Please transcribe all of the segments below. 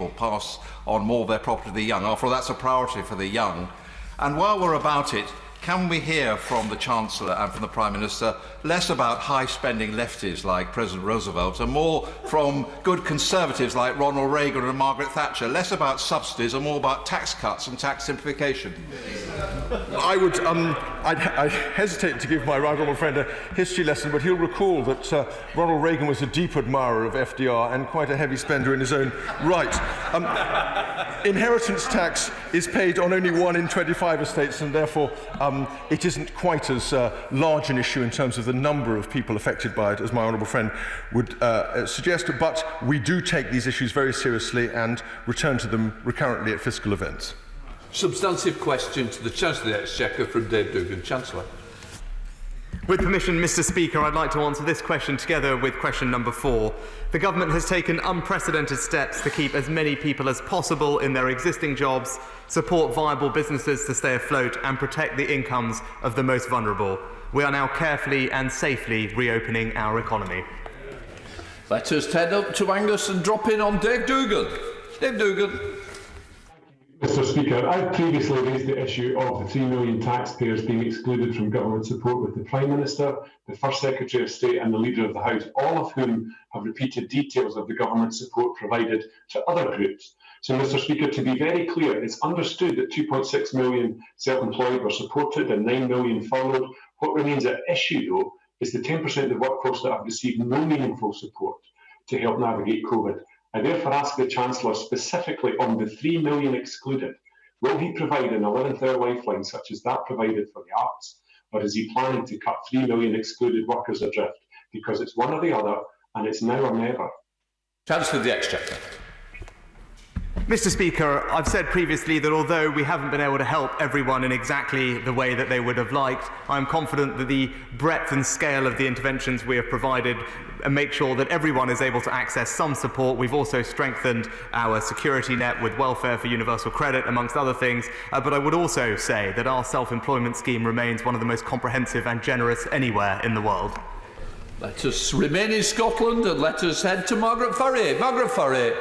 will pass on more of their property to the young. After all, that's a priority for the young. And while we're about it, can we hear from the Chancellor and from the Prime Minister less about high-spending lefties like President Roosevelt and more from good Conservatives like Ronald Reagan and Margaret Thatcher, less about subsidies and more about tax cuts and tax simplification? I hesitate to give my right honourable friend a history lesson, but he'll recall that Ronald Reagan was a deep admirer of FDR and quite a heavy spender in his own right. Inheritance tax is paid on only 1 in 25 estates, and therefore it isn't quite as large an issue in terms of the number of people affected by it as my honourable friend would suggest, but we do take these issues very seriously and return to them recurrently at fiscal events. Substantive question to the Chancellor of the Exchequer from Dave Dugan. Chancellor. With permission, Mr. Speaker, I'd like to answer this question together with question number 4. The government has taken unprecedented steps to keep as many people as possible in their existing jobs, support viable businesses to stay afloat and protect the incomes of the most vulnerable. We are now carefully and safely reopening our economy. Let us head up to Angus and drop in on Dave Dugan. Dave Dugan. Mr. Speaker, I've previously raised the issue of the 3 million taxpayers being excluded from government support with the Prime Minister, the First Secretary of State and the Leader of the House, all of whom have repeated details of the government support provided to other groups. So, Mr. Speaker, to be very clear, it's understood that 2.6 million self-employed were supported and 9 million followed. What remains at issue, though, is the 10% of the workforce that have received no meaningful support to help navigate COVID. I therefore ask the Chancellor specifically on the 3 million excluded, will he provide an 11th hour lifeline such as that provided for the arts, or is he planning to cut 3 million excluded workers adrift? Because it's one or the other, and it's now or never. Chancellor of the Exchequer. Mr. Speaker, I've said previously that although we haven't been able to help everyone in exactly the way that they would have liked, I'm confident that the breadth and scale of the interventions we have provided make sure that everyone is able to access some support. We've also strengthened our security net with welfare for universal credit, amongst other things. But I would also say that our self-employment scheme remains one of the most comprehensive and generous anywhere in the world. Let us remain in Scotland and let us head to Margaret Furry. Margaret Furry.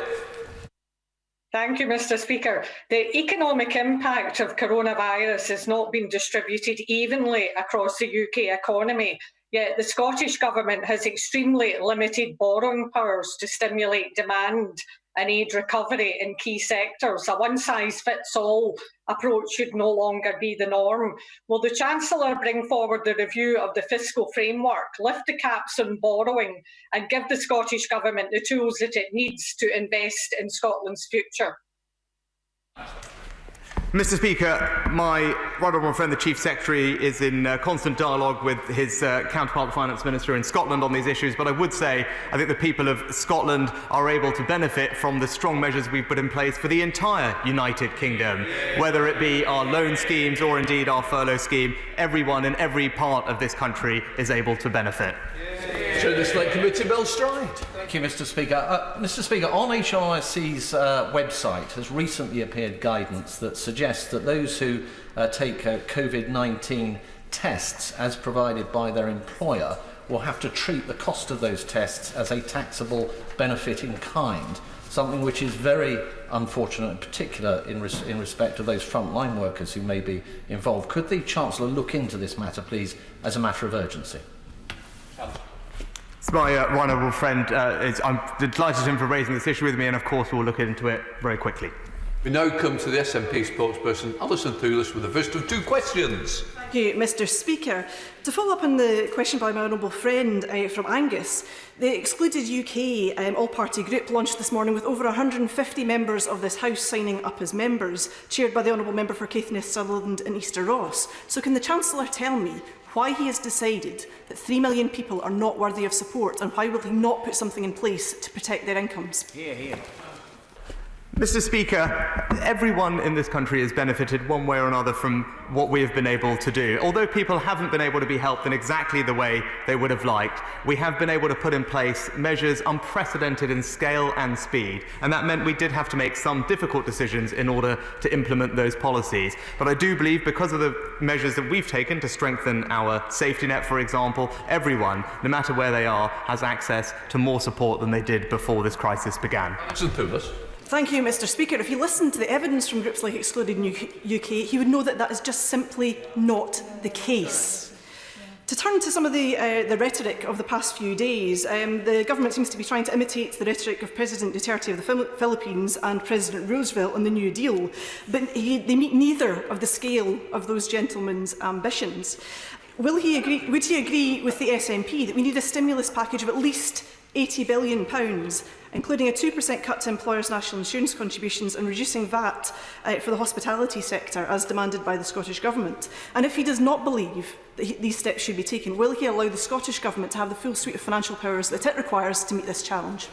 Thank you, Mr. Speaker. The economic impact of coronavirus has not been distributed evenly across the UK economy, yet the Scottish Government has extremely limited borrowing powers to stimulate demand and aid recovery in key sectors. A one-size-fits-all approach should no longer be the norm. Will the Chancellor bring forward the review of the fiscal framework, lift the caps on borrowing and give the Scottish Government the tools that it needs to invest in Scotland's future? Mr. Speaker, my right honourable friend, the Chief Secretary, is in constant dialogue with his counterpart, the Finance Minister in Scotland on these issues, but I would say I think the people of Scotland are able to benefit from the strong measures we've put in place for the entire United Kingdom, whether it be our loan schemes or indeed our furlough scheme. Everyone in every part of this country is able to benefit. Chair of the Select Committee, Bill Stride. Thank you, Mr. Speaker. Mr. Speaker, on HMRC's website has recently appeared guidance that suggests that those who take COVID-19 tests as provided by their employer will have to treat the cost of those tests as a taxable benefit in kind, something which is very unfortunate, in particular in respect of those frontline workers who may be involved. Could the Chancellor look into this matter, please, as a matter of urgency? My right honourable friend, I'm delighted to him for raising this issue with me, and of course we'll look into it very quickly. We now come to the SNP spokesperson, Alison Thewlis, with the first of 2 questions. Thank you, Mr. Speaker. To follow up on the question by my honourable friend from Angus, the Excluded UK all-party group launched this morning with over 150 members of this House signing up as members, chaired by the honourable member for Caithness, Sutherland and Easter Ross. So can the Chancellor tell me why he has decided that 3 million people are not worthy of support, and why will he not put something in place to protect their incomes? Hear, hear. Mr. Speaker, everyone in this country has benefited one way or another from what we have been able to do. Although people haven't been able to be helped in exactly the way they would have liked, we have been able to put in place measures unprecedented in scale and speed, and that meant we did have to make some difficult decisions in order to implement those policies. But I do believe, because of the measures that we've taken to strengthen our safety net, for example, everyone, no matter where they are, has access to more support than they did before this crisis began. Thank you, Mr Speaker. If you listen to the evidence from groups like Excluded UK, he would know that that is just simply not the case. To turn to some of the rhetoric of the past few days, the government seems to be trying to imitate the rhetoric of President Duterte of the Philippines and President Roosevelt on the New Deal, but they meet neither of the scale of those gentlemen's ambitions. Would he agree with the SNP that we need a stimulus package of at least £80 billion, including a 2% cut to employers' national insurance contributions and reducing VAT for the hospitality sector, as demanded by the Scottish Government? And if he does not believe that these steps should be taken, will he allow the Scottish Government to have the full suite of financial powers that it requires to meet this challenge?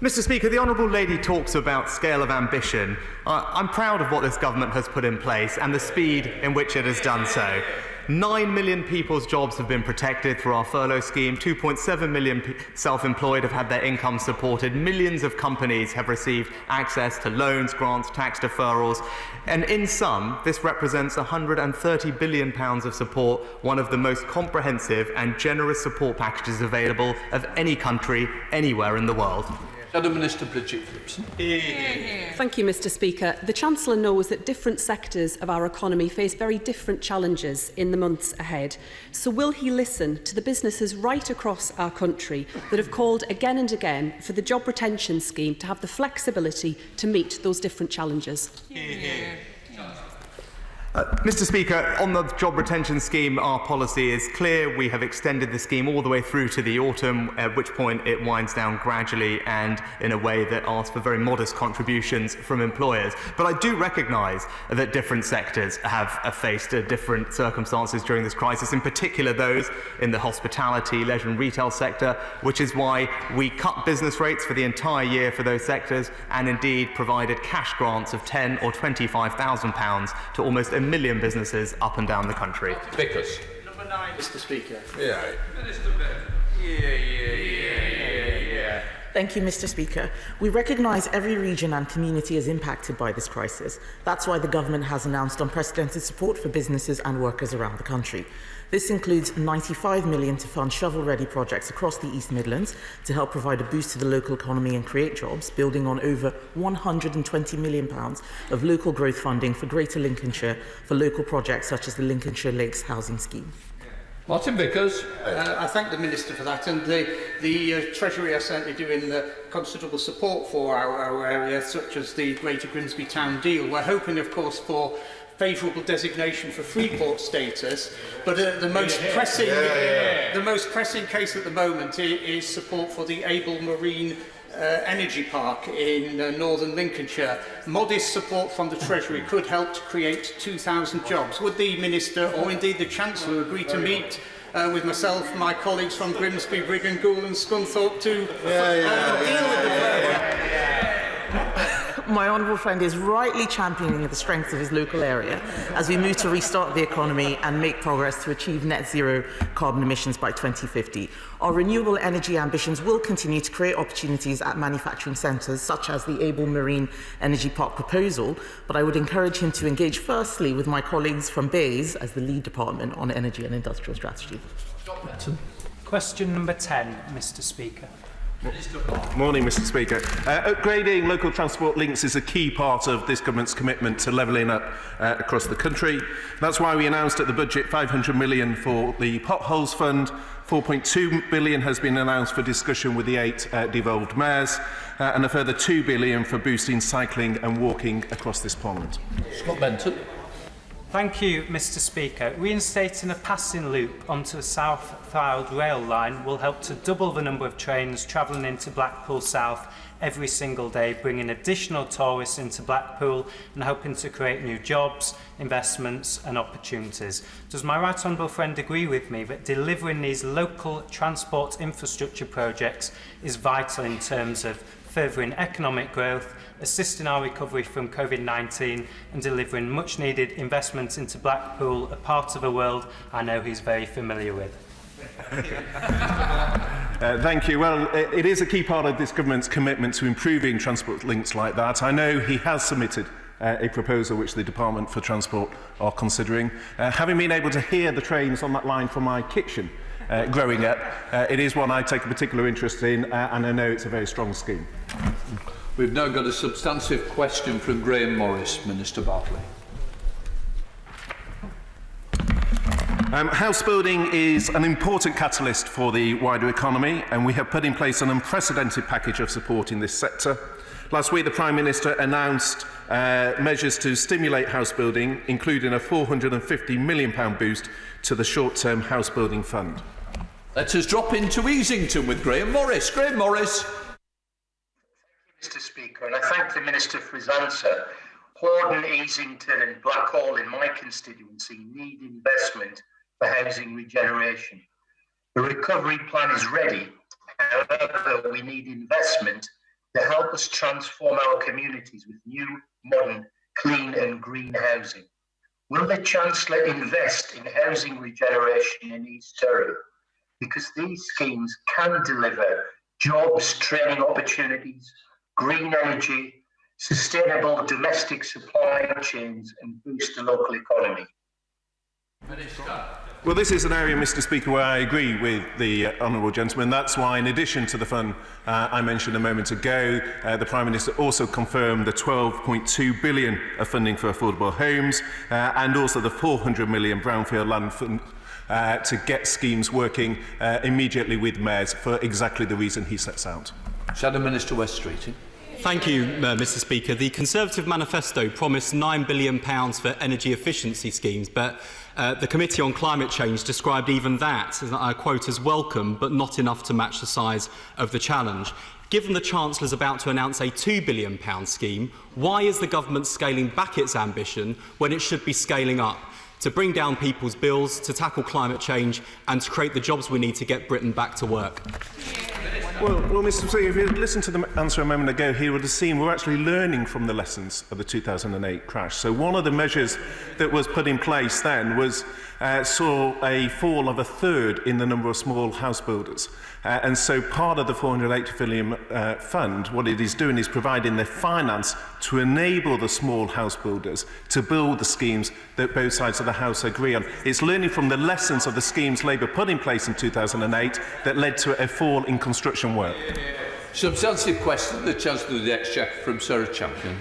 Mr Speaker, the Honourable Lady talks about scale of ambition. I'm proud of what this government has put in place and the speed in which it has done so. 9 million people's jobs have been protected through our furlough scheme. 2.7 million self-employed have had their income supported. Millions of companies have received access to loans, grants, tax deferrals. And in sum, this represents £130 billion of support, one of the most comprehensive and generous support packages available of any country anywhere in the world. Shadow Minister Bridget Phillipson. Thank you, Mr Speaker. The Chancellor knows that different sectors of our economy face very different challenges in the months ahead. So will he listen to the businesses right across our country that have called again and again for the job retention scheme to have the flexibility to meet those different challenges? Mr Speaker, on the job retention scheme, our policy is clear. We have extended the scheme all the way through to the autumn, at which point it winds down gradually and in a way that asks for very modest contributions from employers. But I do recognise that different sectors have faced different circumstances during this crisis, in particular those in the hospitality, leisure and retail sector, which is why we cut business rates for the entire year for those sectors and indeed provided cash grants of £10,000 or £25,000 to almost a million businesses up and down the country. Vickers. Number 9, Mr Speaker. Minister Thank you, Mr Speaker. We recognise every region and community is impacted by this crisis. That's why the government has announced unprecedented support for businesses and workers around the country. This includes £95 million to fund shovel-ready projects across the East Midlands to help provide a boost to the local economy and create jobs, building on over £120 million of local growth funding for Greater Lincolnshire for local projects such as the Lincolnshire Lakes Housing Scheme. Martin Vickers. I thank the Minister for that, and the Treasury are certainly doing considerable support for our area, such as the Greater Grimsby Town deal. We're hoping, of course, for favourable designation for Freeport status, but the most pressing case at the moment is support for the Able Marine Energy Park in northern Lincolnshire. Modest support from the Treasury could help to create 2,000 jobs. Would the Minister or indeed the Chancellor agree to meet with myself, my colleagues from Grimsby, Brigham, Goole and Scunthorpe to deal with the My honourable friend is rightly championing the strengths of his local area as we move to restart the economy and make progress to achieve net zero carbon emissions by 2050. Our renewable energy ambitions will continue to create opportunities at manufacturing centres such as the Able Marine Energy Park proposal, but I would encourage him to engage firstly with my colleagues from BEIS as the lead department on energy and industrial strategy. Question number 10, Mr Speaker. Morning, Mr Speaker. Upgrading local transport links is a key part of this government's commitment to levelling up across the country. That's why we announced at the budget £500 million for the Potholes Fund. £4.2 billion has been announced for discussion with the 8 devolved mayors, and a further £2 billion for boosting cycling and walking across this Parliament. Scott Benton. Thank you, Mr Speaker. Reinstating a passing loop onto the South Fylde rail line will help to double the number of trains travelling into Blackpool South every single day, bringing additional tourists into Blackpool and helping to create new jobs, investments and opportunities. Does my right honourable friend agree with me that delivering these local transport infrastructure projects is vital in terms of furthering economic growth, assisting our recovery from COVID-19 and delivering much needed investment into Blackpool, a part of the world I know he's very familiar with? Thank you. Well, it is a key part of this government's commitment to improving transport links like that. I know he has submitted a proposal which the Department for Transport are considering. Having been able to hear the trains on that line from my kitchen growing up, it is one I take a particular interest in, and I know it's a very strong scheme. We've now got a substantive question from Graham Morris. Minister Bartley. House building is an important catalyst for the wider economy, and we have put in place an unprecedented package of support in this sector. Last week, the Prime Minister announced measures to stimulate house building, including a £450 million boost to the short-term house building fund. Let us drop into Easington with Graham Morris. Graham Morris. Mr. Speaker, and I thank the Minister for his answer. Horden, Easington and Blackhall in my constituency need investment for housing regeneration. The recovery plan is ready. However, we need investment to help us transform our communities with new, modern, clean and green housing. Will the Chancellor invest in housing regeneration in East Surrey? Because these schemes can deliver jobs, training opportunities, green energy, sustainable domestic supply chains and boost the local economy. Well, this is an area, Mr. Speaker, where I agree with the honourable gentleman. That's why, in addition to the fund I mentioned a moment ago, the Prime Minister also confirmed the £12.2 billion of funding for affordable homes and also the £400 million brownfield land fund to get schemes working immediately with mayors for exactly the reason he sets out. Shadow Minister West Streeting. Thank you, Mr. Speaker. The Conservative manifesto promised £9 billion for energy efficiency schemes, but the Committee on Climate Change described even that, and I quote, as welcome, but not enough to match the size of the challenge. Given the Chancellor is about to announce a £2 billion scheme, why is the government scaling back its ambition when it should be scaling up to bring down people's bills, to tackle climate change and to create the jobs we need to get Britain back to work? Well, Mr. Speaker, if you listened to the answer a moment ago, he would have seen we're actually learning from the lessons of the 2008 crash. So one of the measures that was put in place then was saw a fall of a third in the number of small house builders. And so part of the £480 billion fund, what it is doing is providing the finance to enable the small house builders to build the schemes that both sides of the House agree on. It's learning from the lessons of the schemes Labour put in place in 2008 that led to a fall in construction work. Substantive question, the Chancellor of the Exchequer from Sarah Champion.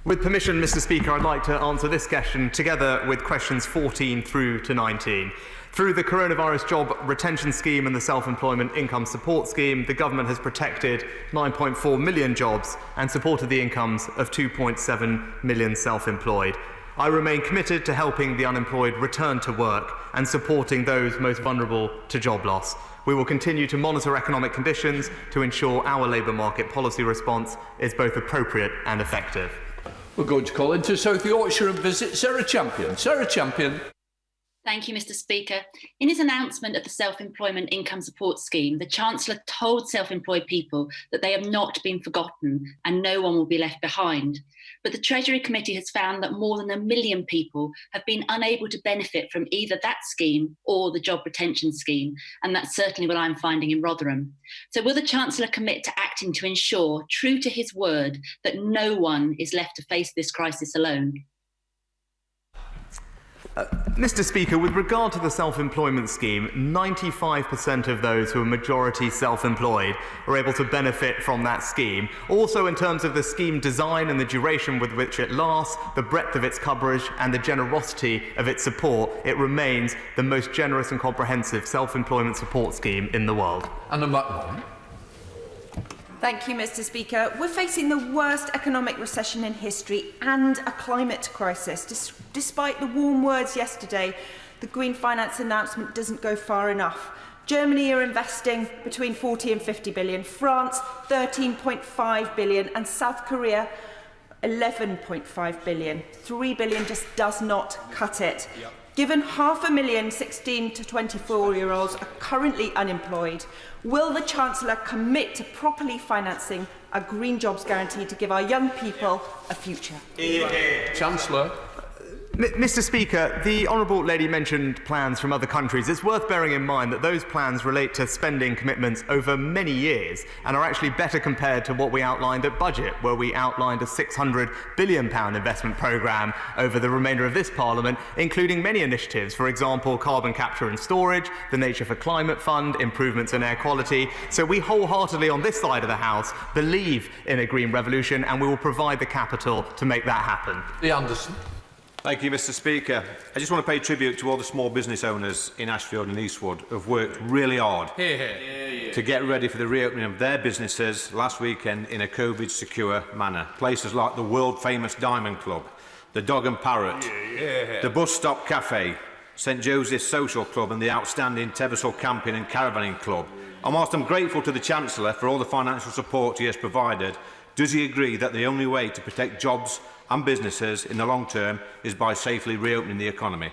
With permission, Mr. Speaker, I'd like to answer this question together with questions 14 through to 19. Through the Coronavirus Job Retention Scheme and the Self-Employment Income Support Scheme, the government has protected 9.4 million jobs and supported the incomes of 2.7 million self-employed. I remain committed to helping the unemployed return to work and supporting those most vulnerable to job loss. We will continue to monitor economic conditions to ensure our labour market policy response is both appropriate and effective. We're going to call into South Yorkshire and visit Sarah Champion. Sarah Champion. Thank you, Mr. Speaker. In his announcement of the Self-Employment Income Support Scheme, the Chancellor told self-employed people that they have not been forgotten and no one will be left behind. But the Treasury Committee has found that more than 1 million people have been unable to benefit from either that scheme or the Job Retention Scheme, and that's certainly what I'm finding in Rotherham. So will the Chancellor commit to acting to ensure, true to his word, that no one is left to face this crisis alone? Mr. Speaker, with regard to the self-employment scheme, 95% of those who are majority self-employed are able to benefit from that scheme. Also, in terms of the scheme design and the duration with which it lasts, the breadth of its coverage and the generosity of its support, it remains the most generous and comprehensive self-employment support scheme in the world. Anna McMahon. Thank you, Mr. Speaker. We're facing the worst economic recession in history and a climate crisis. Despite the warm words yesterday, the Green Finance announcement doesn't go far enough. Germany are investing between 40 and 50 billion, France 13.5 billion, and South Korea 11.5 billion. 3 billion just does not cut it. Yep. Given 500,000 16 to 24-year-olds are currently unemployed, will the Chancellor commit to properly financing a green jobs guarantee to give our young people a future? Chancellor. Mr. Speaker, the Honourable Lady mentioned plans from other countries. It's worth bearing in mind that those plans relate to spending commitments over many years and are actually better compared to what we outlined at budget, where we outlined a £600 billion investment programme over the remainder of this Parliament, including many initiatives, for example, carbon capture and storage, the Nature for Climate Fund, improvements in air quality. So we wholeheartedly on this side of the House believe in a green revolution, and we will provide the capital to make that happen. The Anderson. Thank you, Mr. Speaker. I just want to pay tribute to all the small business owners in Ashfield and Eastwood who have worked really hard to get ready for the reopening of their businesses last weekend in a COVID-secure manner. Places like the world-famous Diamond Club, the Dog and Parrot, the Bus Stop Cafe, St Joseph's Social Club and the outstanding Teversall Camping and Caravanning Club. And whilst I'm grateful to the Chancellor for all the financial support he has provided, does he agree that the only way to protect jobs and businesses in the long term is by safely reopening the economy?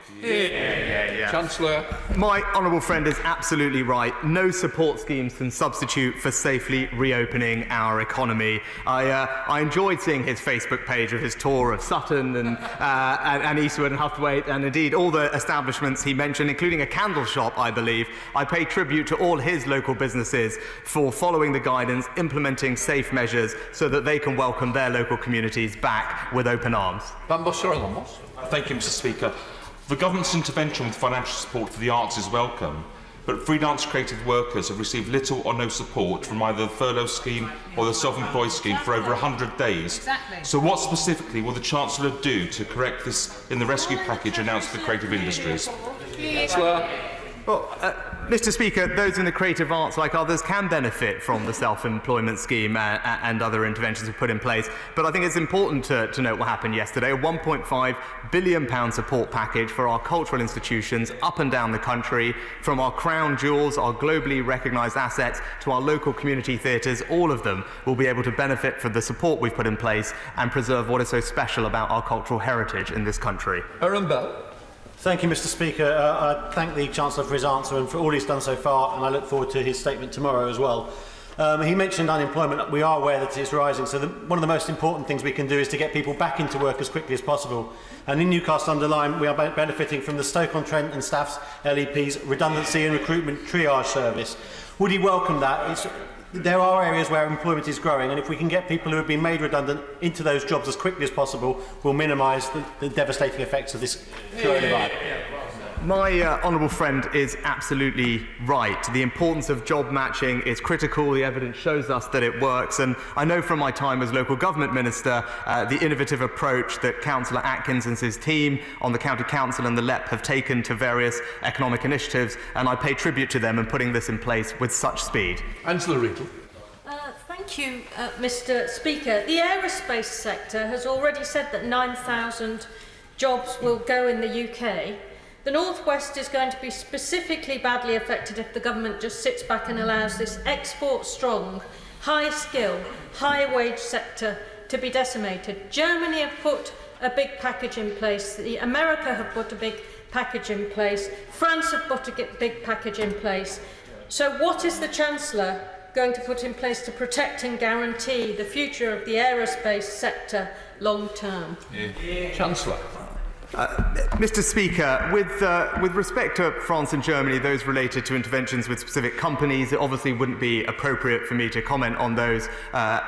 Chancellor. My honourable friend is absolutely right. No support schemes can substitute for safely reopening our economy. I enjoyed seeing his Facebook page of his tour of Sutton and Eastwood and Huthwaite, and indeed all the establishments he mentioned, including a candle shop, I believe. I pay tribute to all his local businesses for following the guidance, implementing safe measures so that they can welcome their local communities back with open arms. Thank you, Mr. Speaker. The government's intervention with financial support for the arts is welcome, but freelance creative workers have received little or no support from either the furlough scheme or the self-employed scheme for over 100 days. So what specifically will the Chancellor do to correct this in the rescue package announced for creative industries? Well, Mr. Speaker, those in the creative arts, like others, can benefit from the self-employment scheme and other interventions we've put in place. But I think it's important to note what happened yesterday. A £1.5 billion support package for our cultural institutions up and down the country, from our crown jewels, our globally recognised assets, to our local community theatres. All of them will be able to benefit from the support we've put in place and preserve what is so special about our cultural heritage in this country. Aaron Bell. Thank you, Mr. Speaker. I thank the Chancellor for his answer and for all he's done so far, and I look forward to his statement tomorrow as well. He mentioned unemployment. We are aware that it's rising, so one of the most important things we can do is to get people back into work as quickly as possible. And in Newcastle-under-Lyme, we are benefiting from the Stoke-on-Trent and staff's LEP's redundancy and recruitment triage service. Would he welcome that? There are areas where employment is growing, and if we can get people who have been made redundant into those jobs as quickly as possible, we'll minimise the devastating effects of this coronavirus. My honourable friend is absolutely right. The importance of job matching is critical. The evidence shows us that it works. And I know from my time as local government minister, the innovative approach that Councillor Atkins and his team on the County Council and the LEP have taken to various economic initiatives, and I pay tribute to them in putting this in place with such speed. Angela Riddle. Thank you, Mr. Speaker. The aerospace sector has already said that 9,000 jobs will go in the UK. The North West is going to be specifically badly affected if the government just sits back and allows this export-strong, high-skill, high-wage sector to be decimated. Germany have put a big package in place. America have put a big package in place. France have put a big package in place. So what is the Chancellor going to put in place to protect and guarantee the future of the aerospace sector long-term? Chancellor. Mr. Speaker, with respect to France and Germany, those related to interventions with specific companies, it obviously wouldn't be appropriate for me to comment on those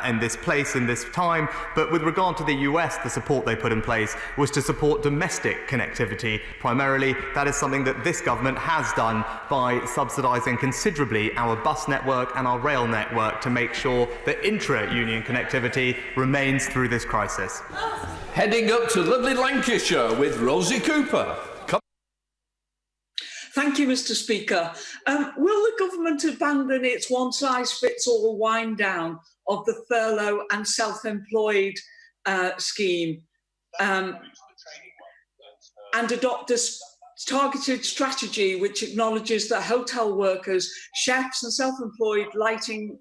in this place, in this time. But with regard to the US, the support they put in place was to support domestic connectivity. Primarily, that is something that this government has done by subsidising considerably our bus network and our rail network to make sure that intra-union connectivity remains through this crisis. Heading up to lovely Lancashire with Rosie Cooper. Thank you, Mr. Speaker. Will the government abandon its one-size-fits-all wind-down of the furlough and self-employed scheme and adopt a targeted strategy which acknowledges that hotel workers, chefs and self-employed lighting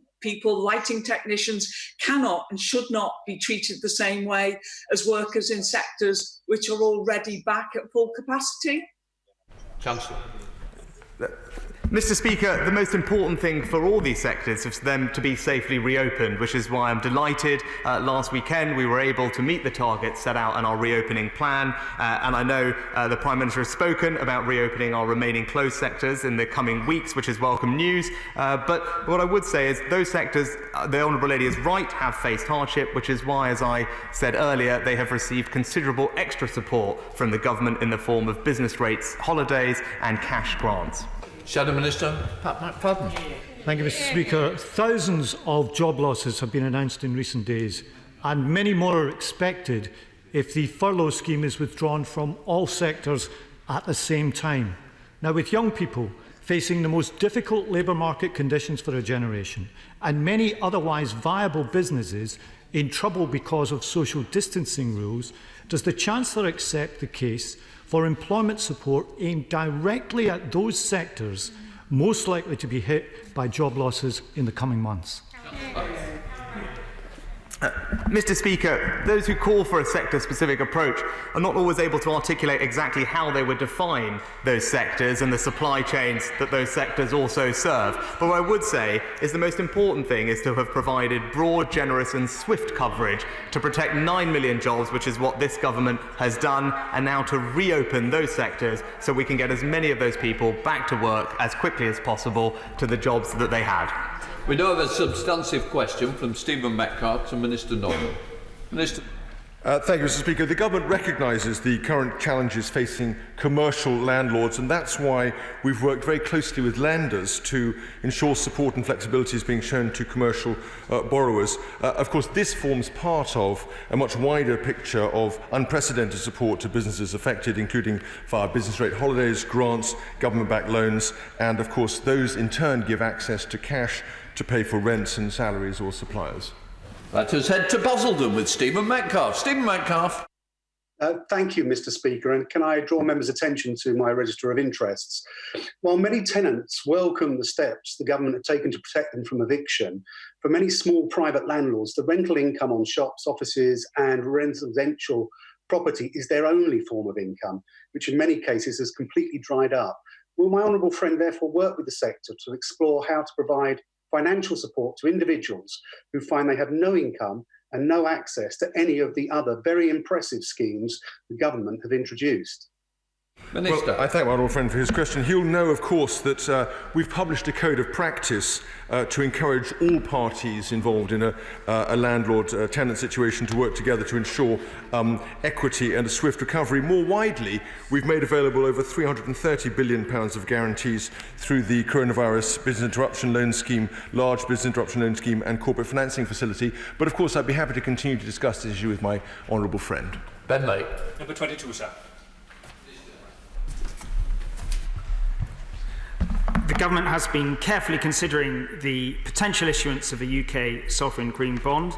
technicians cannot and should not be treated the same way as workers in sectors which are already back at full capacity? Chancellor. Mr. Speaker, the most important thing for all these sectors is for them to be safely reopened, which is why I'm delighted last weekend we were able to meet the targets set out in our reopening plan, and I know the Prime Minister has spoken about reopening our remaining closed sectors in the coming weeks, which is welcome news, but what I would say is those sectors, the Honourable Lady is right, have faced hardship, which is why, as I said earlier, they have received considerable extra support from the government in the form of business rates, holidays and cash grants. Shadow Minister, Pat McFadden. Thank you, Mr. Speaker. Thousands of job losses have been announced in recent days, and many more are expected if the furlough scheme is withdrawn from all sectors at the same time. Now, with young people facing the most difficult labour market conditions for a generation, and many otherwise viable businesses in trouble because of social distancing rules, does the Chancellor accept the case for employment support aimed directly at those sectors most likely to be hit by job losses in the coming months? Mr. Speaker, those who call for a sector-specific approach are not always able to articulate exactly how they would define those sectors and the supply chains that those sectors also serve. But what I would say is the most important thing is to have provided broad, generous and swift coverage to protect 9 million jobs, which is what this government has done, and now to reopen those sectors so we can get as many of those people back to work as quickly as possible to the jobs that they had. We now have a substantive question from Stephen Metcalfe to Minister Norman. Minister. Thank you, Mr. Speaker. The government recognises the current challenges facing commercial landlords, and that's why we've worked very closely with lenders to ensure support and flexibility is being shown to commercial borrowers. Of course, this forms part of a much wider picture of unprecedented support to businesses affected, including via business rate holidays, grants, government-backed loans, and of course those in turn give access to cash to pay for rents and salaries or suppliers. Let us head to Basildon with Stephen Metcalfe. Stephen Metcalfe. Thank you, Mr. Speaker, and can I draw members' attention to my register of interests? While many tenants welcome the steps the government have taken to protect them from eviction, for many small private landlords, the rental income on shops, offices and residential property is their only form of income, which in many cases has completely dried up. Will my honourable friend therefore work with the sector to explore how to provide financial support to individuals who find they have no income and no access to any of the other very impressive schemes the government have introduced? Minister. Well, I thank my honourable friend for his question. He'll know, of course, that we've published a code of practice to encourage all parties involved in a landlord-tenant situation to work together to ensure equity and a swift recovery. More widely, we've made available over £330 billion of guarantees through the Coronavirus Business Interruption Loan Scheme, Large Business Interruption Loan Scheme and Corporate Financing Facility. But, of course, I'd be happy to continue to discuss this issue with my honourable friend. Ben Lake. Number 22, sir. The government has been carefully considering the potential issuance of a UK sovereign green bond.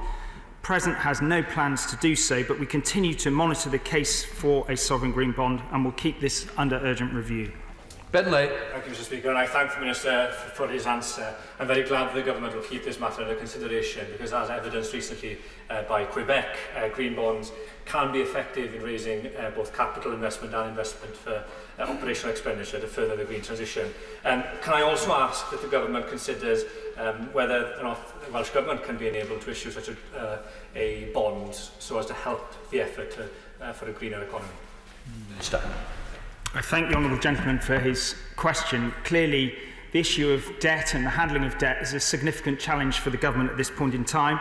Present has no plans to do so, but we continue to monitor the case for a sovereign green bond and will keep this under urgent review. Ben Lake. Thank you, Mr. Speaker, and I thank the Minister for his answer. I'm very glad that the government will keep this matter under consideration because, as evidenced recently by Quebec, green bonds can be effective in raising both capital investment and investment for operational expenditure to further the green transition. Can I also ask that the government considers whether or not the Welsh Government can be enabled to issue such a bond so as to help the effort for a greener economy? Minister. I thank the honourable gentleman for his question. Clearly, the issue of debt and the handling of debt is a significant challenge for the government at this point in time.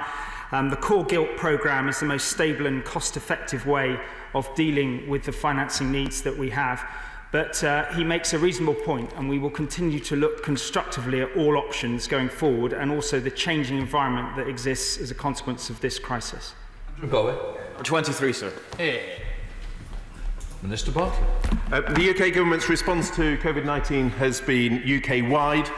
The Core Gilt programme is the most stable and cost-effective way of dealing with the financing needs that we have. But he makes a reasonable point, and we will continue to look constructively at all options going forward and also the changing environment that exists as a consequence of this crisis. Bowie. 23, sir. Minister Bartlett. The UK government's response to COVID-19 has been UK-wide.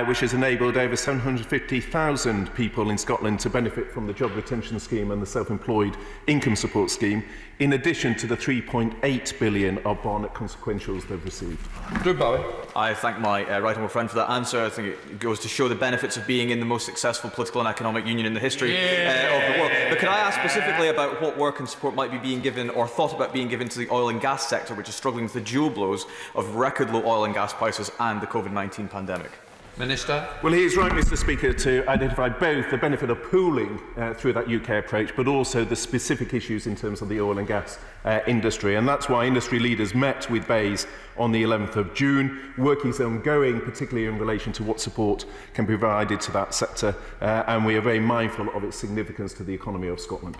which has enabled over 750,000 people in Scotland to benefit from the Job Retention Scheme and the Self-Employed Income Support Scheme, in addition to the £3.8 billion of Barnett consequentials they've received. Drew Bowie. I thank my right honourable friend for that answer. I think it goes to show the benefits of being in the most successful political and economic union in the history of the world. But can I ask specifically about what work and support might be being given or thought about being given to the oil and gas sector, which is struggling with the dual blows of record low oil and gas prices and the COVID-19 pandemic? Minister. Well, he is right, Mr. Speaker, to identify both the benefit of pooling through that UK approach, but also the specific issues in terms of the oil and gas industry. And that's why industry leaders met with BEIS on the 11th of June. Work is ongoing, particularly in relation to what support can be provided to that sector, and we are very mindful of its significance to the economy of Scotland.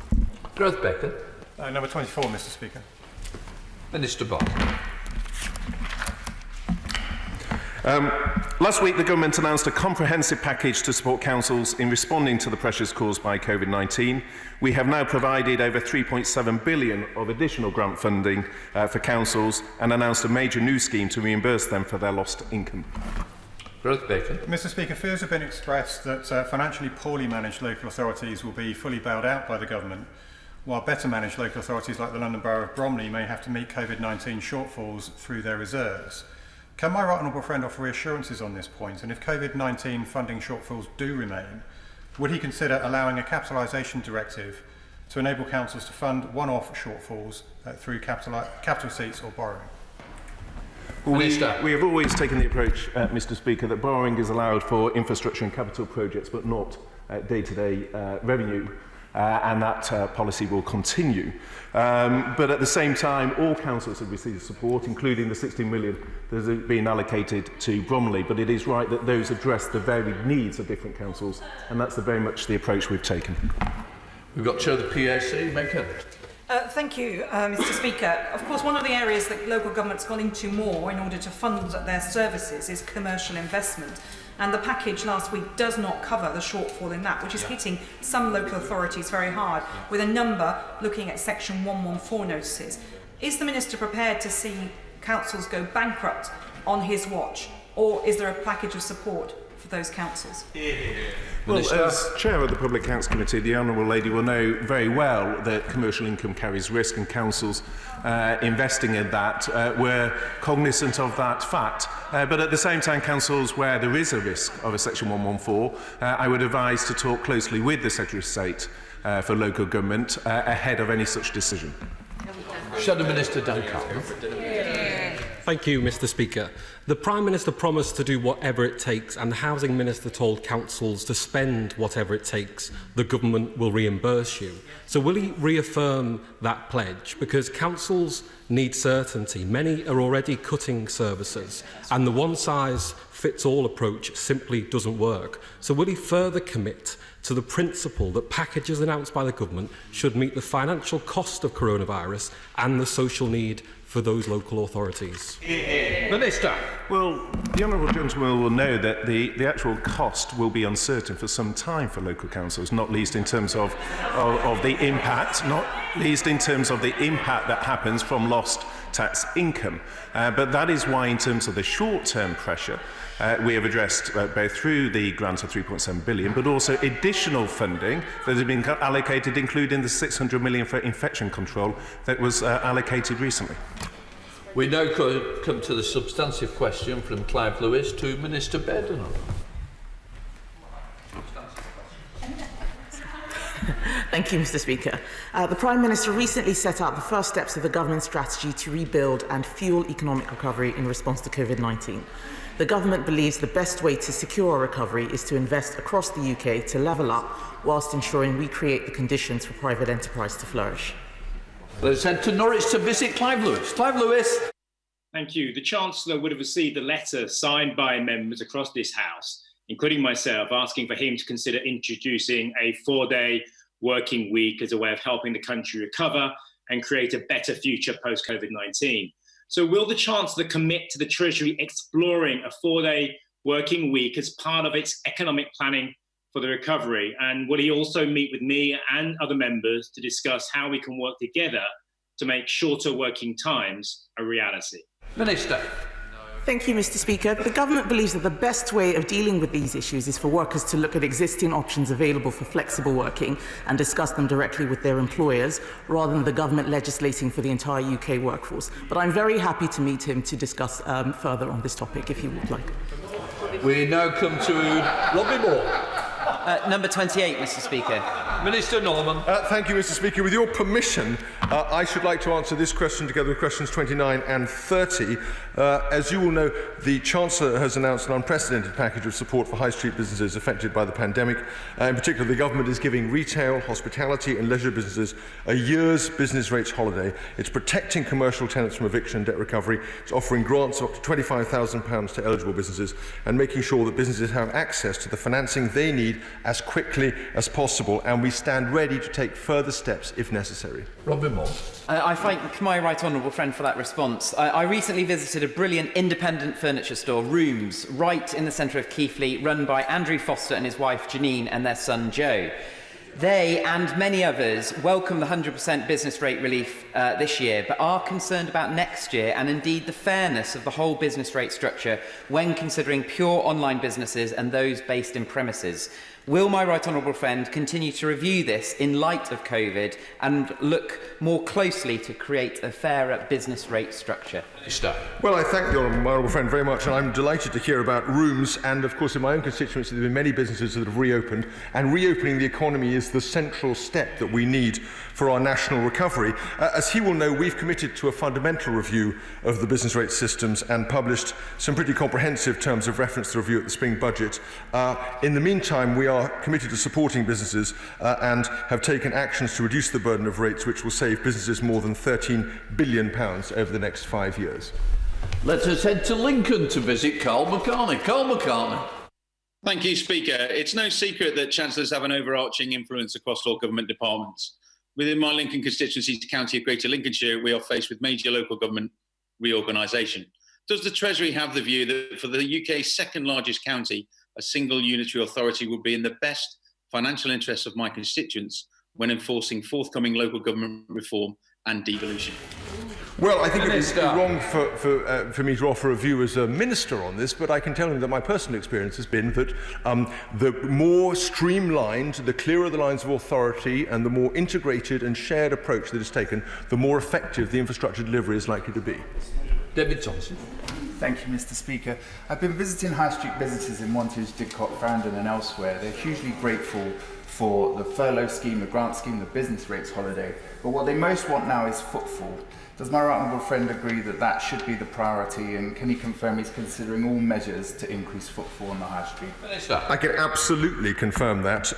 Gareth Bacon. Number 24, Mr. Speaker. Minister Bott. Last week, the government announced a comprehensive package to support councils in responding to the pressures caused by COVID-19. We have now provided over £3.7 billion of additional grant funding for councils and announced a major new scheme to reimburse them for their lost income. Mr. Speaker, fears have been expressed that financially poorly managed local authorities will be fully bailed out by the government, while better managed local authorities like the London Borough of Bromley may have to meet COVID-19 shortfalls through their reserves. Can my right honourable friend offer reassurances on this point? And if COVID-19 funding shortfalls do remain, would he consider allowing a capitalisation directive to enable councils to fund one-off shortfalls through capital receipts or borrowing? Well, we have always taken the approach, Mr. Speaker, that borrowing is allowed for infrastructure and capital projects, but not day-to-day revenue. And that policy will continue. But at the same time, all councils have received support, including the 16 million that has been allocated to Bromley. But it is right that those address the varied needs of different councils, and that's very much the approach we've taken. We've got Chair of the PAC, Megan. Thank you, Mr. Speaker. Of course, one of the areas that local government's gone into more in order to fund their services is commercial investment. And the package last week does not cover the shortfall in that, which is hitting some local authorities very hard, with a number looking at Section 114 notices. Is the Minister prepared to see councils go bankrupt on his watch, or is there a package of support for those councils? Well, as Chair of the Public Accounts Committee, the Honourable Lady will know very well that commercial income carries risk, and councils investing in that were cognisant of that fact. But at the same time, councils where there is a risk of a Section 114, I would advise to talk closely with the Secretary of State for local government ahead of any such decision. Shadow Minister Duncan. Thank you, Mr. Speaker. The Prime Minister promised to do whatever it takes, and the Housing Minister told councils to spend whatever it takes. The government will reimburse you. So will he reaffirm that pledge? Because councils need certainty. Many are already cutting services, and the one-size-fits-all approach simply doesn't work. So will he further commit to the principle that packages announced by the government should meet the financial cost of coronavirus and the social need for those local authorities? Minister. Well, the Honourable Gentleman will know that the actual cost will be uncertain for some time for local councils, not least in terms of the impact, that happens from lost tax income. But that is why, in terms of the short-term pressure, we have addressed both through the grant of £3.7 billion, but also additional funding that has been allocated, including the £600 million for infection control that was allocated recently. We now come to the substantive question from Clive Lewis to Minister Baden. Thank you, Mr. Speaker. The Prime Minister recently set out the first steps of the government strategy to rebuild and fuel economic recovery in response to COVID-19. The government believes the best way to secure a recovery is to invest across the UK to level up, whilst ensuring we create the conditions for private enterprise to flourish. Let's head to Norwich to visit Clive Lewis. Clive Lewis. Thank you. The Chancellor would have received a letter signed by members across this House, including myself, asking for him to consider introducing a 4-day working week as a way of helping the country recover and create a better future post-COVID-19. So will the Chancellor commit to the Treasury exploring a 4-day working week as part of its economic planning for the recovery? And will he also meet with me and other members to discuss how we can work together to make shorter working times a reality? Minister. Thank you, Mr. Speaker. The government believes that the best way of dealing with these issues is for workers to look at existing options available for flexible working and discuss them directly with their employers, rather than the government legislating for the entire UK workforce. But I'm very happy to meet him to discuss further on this topic, if he would like. We now come to Robbie Moore. Number 28, Mr. Speaker. Minister Norman. Thank you, Mr. Speaker. With your permission, I should like to answer this question together with questions 29 and 30. As you all know, the Chancellor has announced an unprecedented package of support for high street businesses affected by the pandemic. In particular, the government is giving retail, hospitality and leisure businesses a year's business rates holiday. It's protecting commercial tenants from eviction and debt recovery. It's offering grants of up to £25,000 to eligible businesses and making sure that businesses have access to the financing they need as quickly as possible, and we stand ready to take further steps if necessary. Robin Moore. I thank my right honourable friend for that response. I recently visited a brilliant independent furniture store, Rooms, right in the centre of Keighley, run by Andrew Foster and his wife Janine and their son Joe. They and many others welcome the 100% business rate relief this year, but are concerned about next year and indeed the fairness of the whole business rate structure when considering pure online businesses and those based in premises. Will my right honourable friend continue to review this in light of COVID and look more closely to create a fairer business rate structure? Well, I thank the honourable friend very much, and I'm delighted to hear about Rooms, and of course in my own constituency there have been many businesses that have reopened, and reopening the economy is the central step that we need for our national recovery. As he will know, we've committed to a fundamental review of the business rate systems and published some pretty comprehensive terms of reference to review at the spring budget. In the meantime, we are committed to supporting businesses and have taken actions to reduce the burden of rates, which will save businesses more than £13 billion over the next 5 years. Let us head to Lincoln to visit Carl McCartney. Carl McCartney. Thank you, Speaker. It's no secret that Chancellors have an overarching influence across all government departments. Within my Lincoln constituency county of Greater Lincolnshire, we are faced with major local government reorganisation. Does the Treasury have the view that for the UK's second largest county, a single unitary authority would be in the best financial interests of my constituents when enforcing forthcoming local government reform and devolution? Well, I think it would be wrong for me to offer a view as a minister on this, but I can tell him that my personal experience has been that the more streamlined, the clearer the lines of authority and the more integrated and shared approach that is taken, the more effective the infrastructure delivery is likely to be. David Johnson. Thank you, Mr. Speaker. I've been visiting high street businesses in Wantage, Didcot, Farringdon and elsewhere. They're hugely grateful for the furlough scheme, the grant scheme, the business rates holiday, but what they most want now is footfall. Does my right honourable friend agree that that should be the priority, and can he confirm he's considering all measures to increase footfall on the high street? I can absolutely confirm that.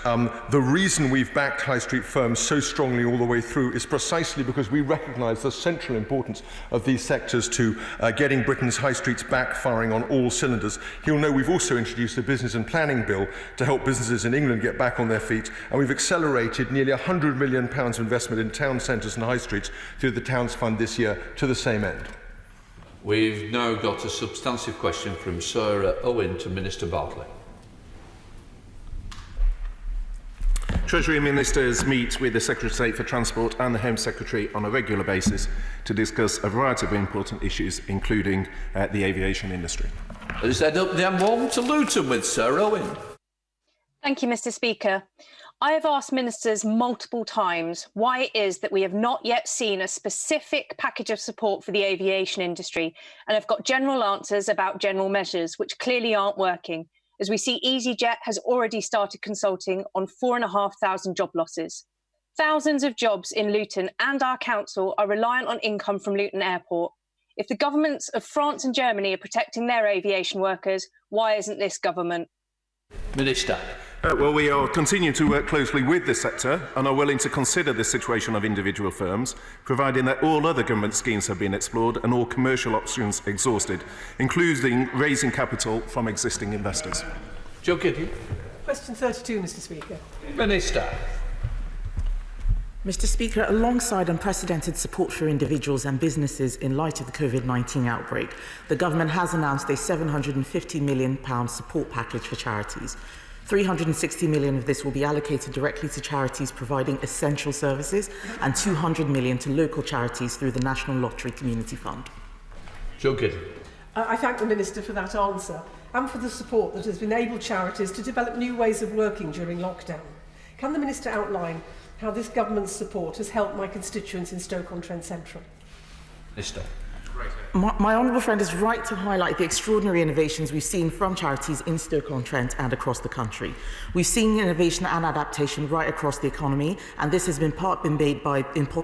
The reason we've backed high street firms so strongly all the way through is precisely because we recognise the central importance of these sectors to getting Britain's high streets back firing on all cylinders. He'll know we've also introduced a business and planning bill to help businesses in England get back on their feet, and we've accelerated nearly £100 million of investment in town centres and high streets through the Towns Fund this year to the same end. We've now got a substantive question from Sir Owen to Minister Bartley. Treasury ministers meet with the Secretary of State for Transport and the Home Secretary on a regular basis to discuss a variety of important issues, including the aviation industry. Let's head up the M1 to Luton with Sir Owen. Thank you, Mr. Speaker. I have asked ministers multiple times why it is that we have not yet seen a specific package of support for the aviation industry, and have got general answers about general measures, which clearly aren't working, as we see EasyJet has already started consulting on 4,500 job losses. Thousands of jobs in Luton and our council are reliant on income from Luton Airport. If the governments of France and Germany are protecting their aviation workers, why isn't this government? Minister. Well, we are continuing to work closely with the sector and are willing to consider the situation of individual firms, providing that all other government schemes have been explored and all commercial options exhausted, including raising capital from existing investors. Joe Gideon. Question 32, Mr. Speaker. Minister. Mr. Speaker, alongside unprecedented support for individuals and businesses in light of the COVID-19 outbreak, the government has announced a £750 million support package for charities. £360 million of this will be allocated directly to charities providing essential services and £200 million to local charities through the National Lottery Community Fund. Joe Gideon. I thank the Minister for that answer and for the support that has enabled charities to develop new ways of working during lockdown. Can the Minister outline how this government's support has helped my constituents in Stoke-on-Trent Central? Minister. My honourable friend is right to highlight the extraordinary innovations we've seen from charities in Stoke-on-Trent and across the country. We've seen innovation and adaptation right across the economy, and this has been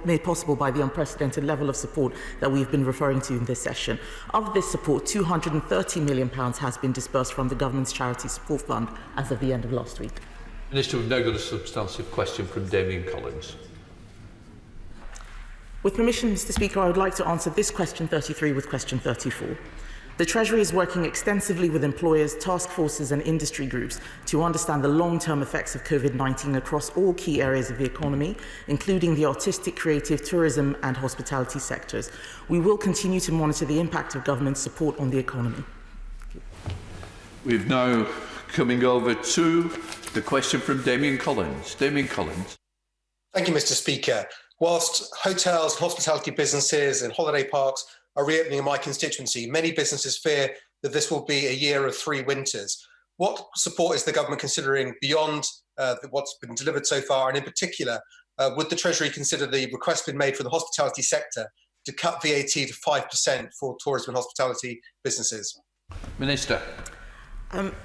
made possible by the unprecedented level of support that we've been referring to in this session. Of this support, £230 million has been disbursed from the government's Charity Support Fund as of the end of last week. Minister, we've now got a substantive question from Damien Collins. With permission, Mr. Speaker, I would like to answer this question 33 with question 34. The Treasury is working extensively with employers, task forces and industry groups to understand the long-term effects of COVID-19 across all key areas of the economy, including the artistic, creative, tourism and hospitality sectors. We will continue to monitor the impact of government support on the economy. We've now coming over to the question from Damien Collins. Damien Collins. Thank you, Mr. Speaker. Whilst hotels, hospitality businesses and holiday parks are reopening in my constituency, many businesses fear that this will be a year of 3 winters. What support is the government considering beyond what's been delivered so far? And in particular, would the Treasury consider the request been made for the hospitality sector to cut VAT to 5% for tourism and hospitality businesses? Minister.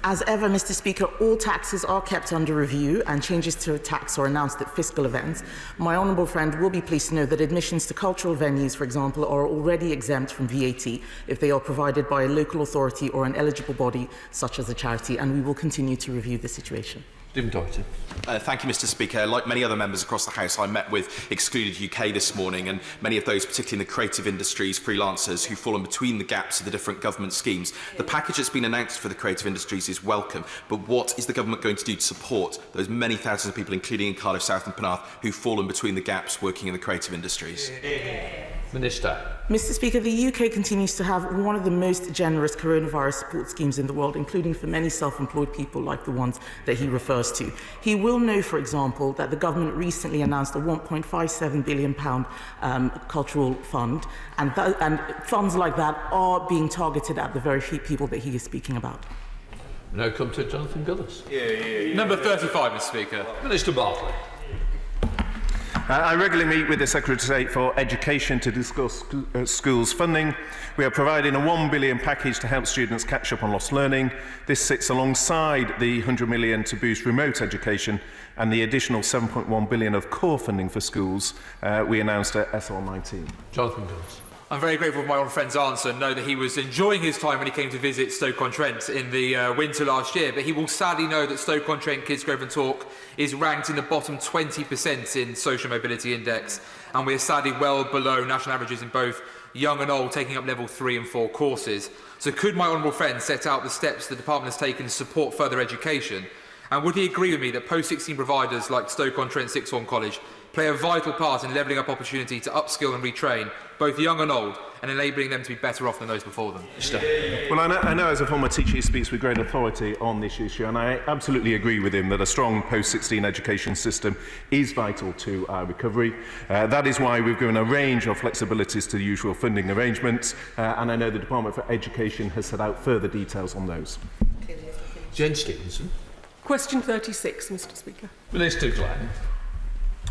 As ever, Mr. Speaker, all taxes are kept under review and changes to tax are announced at fiscal events. My honourable friend will be pleased to know that admissions to cultural venues, for example, are already exempt from VAT if they are provided by a local authority or an eligible body, such as a charity, and we will continue to review the situation. Thank you, Mr. Speaker. Like many other members across the House, I met with Excluded UK this morning, and many of those, particularly in the creative industries, freelancers who fall in between the gaps of the different government schemes. The package that's been announced for the creative industries is welcome, but what is the government going to do to support those many thousands of people, including in Cardiff South and Penarth, who fall in between the gaps working in the creative industries? Minister. Mr. Speaker, the UK continues to have one of the most generous coronavirus support schemes in the world, including for many self-employed people like the ones that he refers to. He will know, for example, that the government recently announced a £1.57 billion cultural fund, and funds like that are being targeted at the very few people that he is speaking about. Now come to Jonathan Gillis. Number 35, Mr. Speaker. Minister Bartley. I regularly meet with the Secretary of State for Education to discuss schools funding. We are providing a £1 billion package to help students catch up on lost learning. This sits alongside the £100 million to boost remote education and the additional £7.1 billion of core funding for schools we announced at SR19. Jonathan Gillis. I'm very grateful for my old friend's answer and know that he was enjoying his time when he came to visit Stoke-on-Trent in the winter last year, but he will sadly know that Stoke-on-Trent Kids Grove and Talk is ranked in the bottom 20% in Social Mobility Index, and we are sadly well below national averages in both young and old taking up level 3 and 4 courses. So could my honourable friend set out the steps the department has taken to support further education? And would he agree with me that post-16 providers like Stoke-on-Trent Sixth Form College play a vital part in levelling up opportunity to upskill and retrain both young and old, and enabling them to be better off than those before them? Well, I know as a former teacher he speaks with great authority on this issue, and I absolutely agree with him that a strong post-16 education system is vital to our recovery. That is why we've given a range of flexibilities to the usual funding arrangements, and I know the Department for Education has set out further details on those. Jen Stevenson. Question 36, Mr. Speaker. Minister Glenn.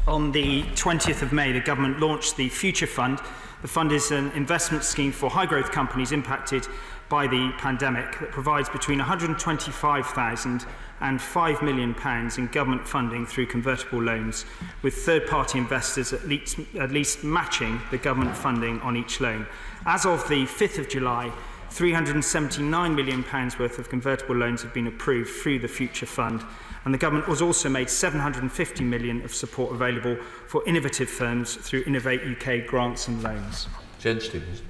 On the 20th of May, the government launched the Future Fund. The fund is an investment scheme for high-growth companies impacted by the pandemic that provides between £125,000 and £5 million in government funding through convertible loans, with third-party investors at least matching the government funding on each loan. As of the 5th of July, £379 million worth of convertible loans have been approved through the Future Fund, and the government has also made £750 million of support available for innovative firms through Innovate UK grants and loans. Jen Stevens.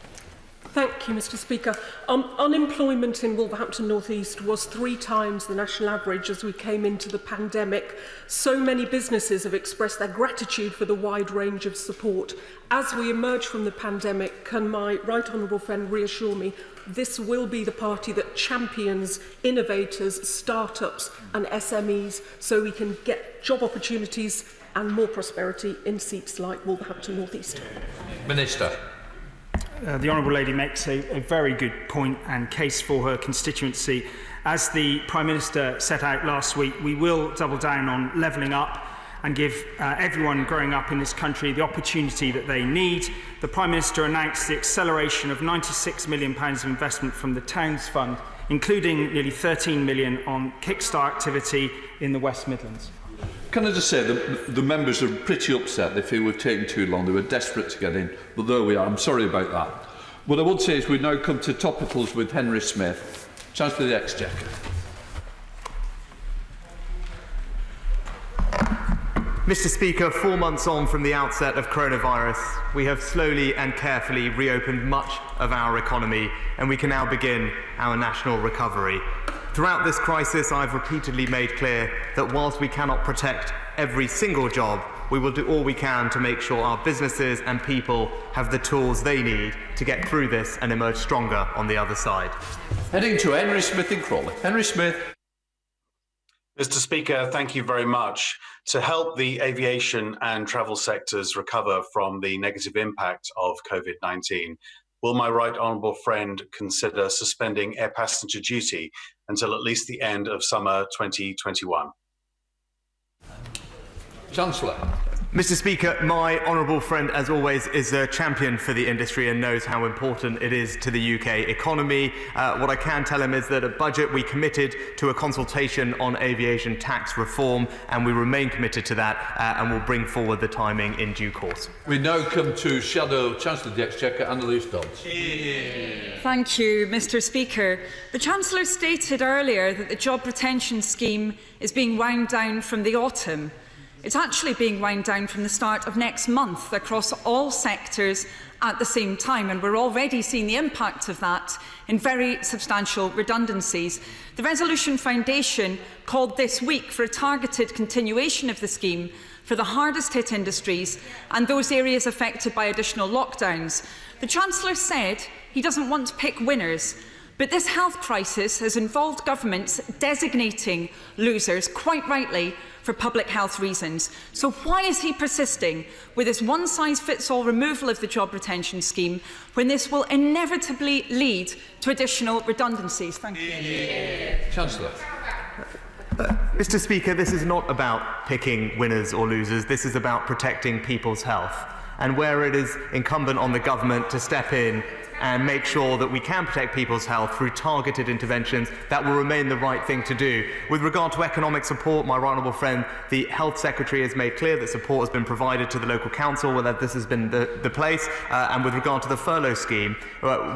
Thank you, Mr. Speaker. Unemployment in Wolverhampton North East was 3 times the national average as we came into the pandemic. So many businesses have expressed their gratitude for the wide range of support. As we emerge from the pandemic, can my right honourable friend reassure me this will be the party that champions innovators, start-ups and SMEs so we can get job opportunities and more prosperity in seats like Wolverhampton North East? Minister. the Honourable Lady makes a very good point and case for her constituency. As the Prime Minister set out last week, we will double down on levelling up and give everyone growing up in this country the opportunity that they need. The Prime Minister announced the acceleration of £96 million of investment from the Towns Fund, including nearly £13 million on kickstart activity in the West Midlands. Can I just say that the members are pretty upset. They feel we've taken too long. They were desperate to get in, but there we are. I'm sorry about that. What I would say is we now come to topicals with Henry Smith, Chancellor of the Exchequer. Mr. Speaker, 4 months on from the outset of coronavirus, we have slowly and carefully reopened much of our economy, and we can now begin our national recovery. Throughout this crisis, I've repeatedly made clear that whilst we cannot protect every single job, we will do all we can to make sure our businesses and people have the tools they need to get through this and emerge stronger on the other side. Heading to Henry Smith in Crawley. Henry Smith. Mr. Speaker, thank you very much. To help the aviation and travel sectors recover from the negative impact of COVID-19, will my right honourable friend consider suspending air passenger duty until at least the end of summer 2021? Chancellor. Mr. Speaker, my honourable friend, as always, is a champion for the industry and knows how important it is to the UK economy. What I can tell him is that at budget we committed to a consultation on aviation tax reform, and we remain committed to that and will bring forward the timing in due course. We now come to Shadow Chancellor of the Exchequer, Annalise Dodds. Thank you, Mr. Speaker. The Chancellor stated earlier that the job retention scheme is being wound down from the autumn. It's actually being wound down from the start of next month across all sectors at the same time, and we're already seeing the impact of that in very substantial redundancies. The Resolution Foundation called this week for a targeted continuation of the scheme for the hardest hit industries and those areas affected by additional lockdowns. The Chancellor said he doesn't want to pick winners, but this health crisis has involved governments designating losers, quite rightly, for public health reasons. So why is he persisting with this one-size-fits-all removal of the job retention scheme when this will inevitably lead to additional redundancies? Thank you. Chancellor. Mr. Speaker, this is not about picking winners or losers. This is about protecting people's health. And where it is incumbent on the government to step in and make sure that we can protect people's health through targeted interventions, that will remain the right thing to do. With regard to economic support, my right honourable friend, the Health Secretary has made clear that support has been provided to the local council, whether this has been the place. And with regard to the furlough scheme,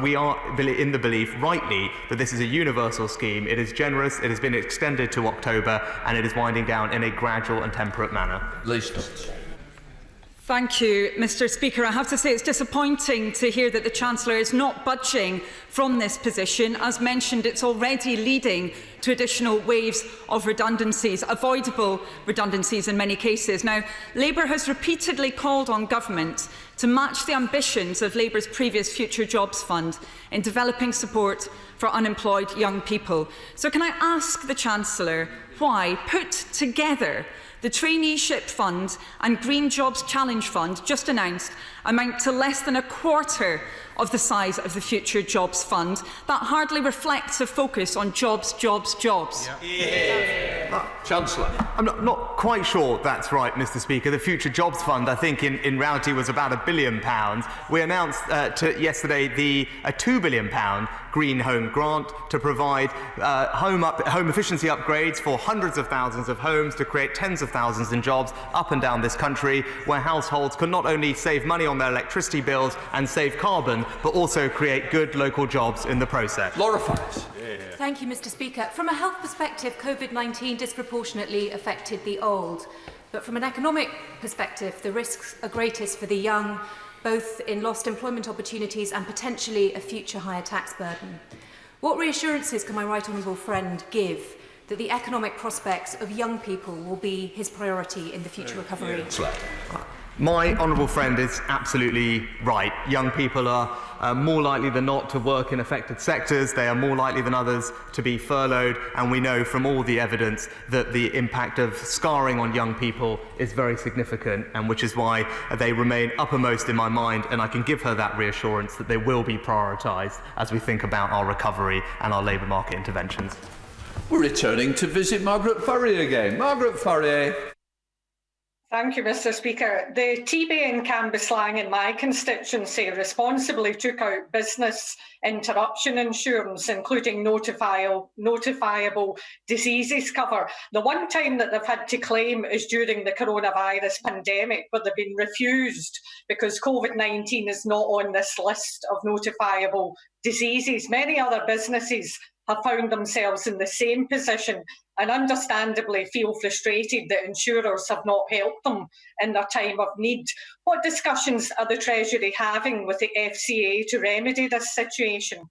we are in the belief, rightly, that this is a universal scheme. It is generous, it has been extended to October, and it is winding down in a gradual and temperate manner. Thank you, Mr. Speaker. I have to say it's disappointing to hear that the Chancellor is not budging from this position. As mentioned, it's already leading to additional waves of redundancies, avoidable redundancies in many cases. Now, Labour has repeatedly called on government to match the ambitions of Labour's previous Future Jobs Fund in developing support for unemployed young people. So can I ask the Chancellor why put together the Traineeship Fund and Green Jobs Challenge Fund, just announced, amount to less than a quarter of the size of the Future Jobs Fund? That hardly reflects a focus on jobs, jobs, jobs. Chancellor. I'm not quite sure that's right, Mr. Speaker. The Future Jobs Fund, I think, in reality was about £1 billion. We announced yesterday a £2 billion Green Home Grant to provide home efficiency upgrades for hundreds of thousands of homes to create tens of thousands in jobs up and down this country, where households can not only save money on their electricity bills and save carbon, but also create good local jobs in the process. Laura Files. Thank you, Mr. Speaker. From a health perspective, COVID-19 disproportionately affected the old. But from an economic perspective, the risks are greatest for the young, both in lost employment opportunities and potentially a future higher tax burden. What reassurances can my right honourable friend give that the economic prospects of young people will be his priority in the future recovery? My honourable friend is absolutely right. Young people are more likely than not to work in affected sectors. They are more likely than others to be furloughed. And we know from all the evidence that the impact of scarring on young people is very significant, and which is why they remain uppermost in my mind. And I can give her that reassurance that they will be prioritised as we think about our recovery and our labour market interventions. We're returning to visit Margaret Furrier again. Margaret Furrier. Thank you, Mr. Speaker. The TB in Cambuslang in my constituency responsibly took out business interruption insurance, including notifiable diseases cover. The one time that they've had to claim is during the coronavirus pandemic, but they've been refused because COVID-19 is not on this list of notifiable diseases. Many other businesses have found themselves in the same position and understandably feel frustrated that insurers have not helped them in their time of need. What discussions are the Treasury having with the FCA to remedy this situation?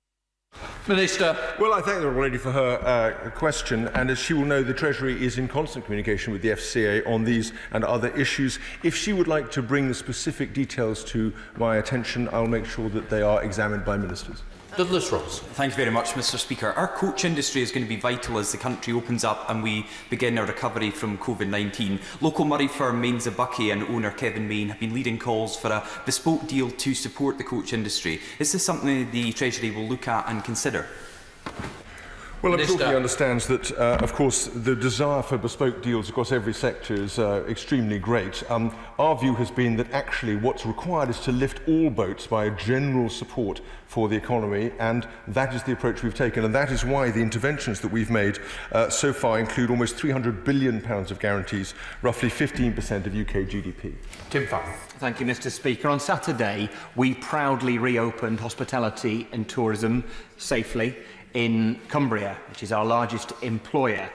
Minister. Well, I thank the lady for her question, and as she will know, the Treasury is in constant communication with the FCA on these and other issues. If she would like to bring the specific details to my attention, I'll make sure that they are examined by ministers. Douglas Ross. Thank you very much, Mr. Speaker. Our coach industry is going to be vital as the country opens up and we begin our recovery from COVID-19. Local Murray firm Mains a Bucky and owner Kevin Main have been leading calls for a bespoke deal to support the coach industry. Is this something the Treasury will look at and consider? Well, I'm sure he understands that, of course, the desire for bespoke deals across every sector is extremely great. Our view has been that actually what's required is to lift all boats by a general support for the economy, and that is the approach we've taken, and that is why the interventions that we've made so far include almost £300 billion of guarantees, roughly 15% of UK GDP. Tim Farron. Thank you, Mr. Speaker. On Saturday, we proudly reopened hospitality and tourism safely in Cumbria, which is our largest employer.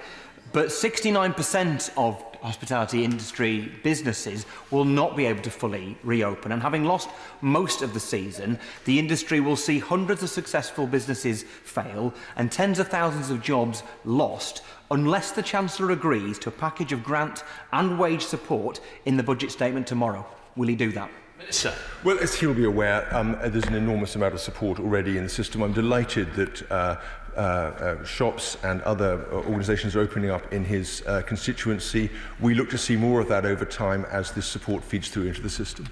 But 69% of hospitality industry businesses will not be able to fully reopen. And having lost most of the season, the industry will see hundreds of successful businesses fail and tens of thousands of jobs lost unless the Chancellor agrees to a package of grant and wage support in the budget statement tomorrow. Will he do that? Minister. Well, as he'll be aware, there's an enormous amount of support already in the system. I'm delighted that shops and other organisations are opening up in his constituency. We look to see more of that over time as this support feeds through into the system.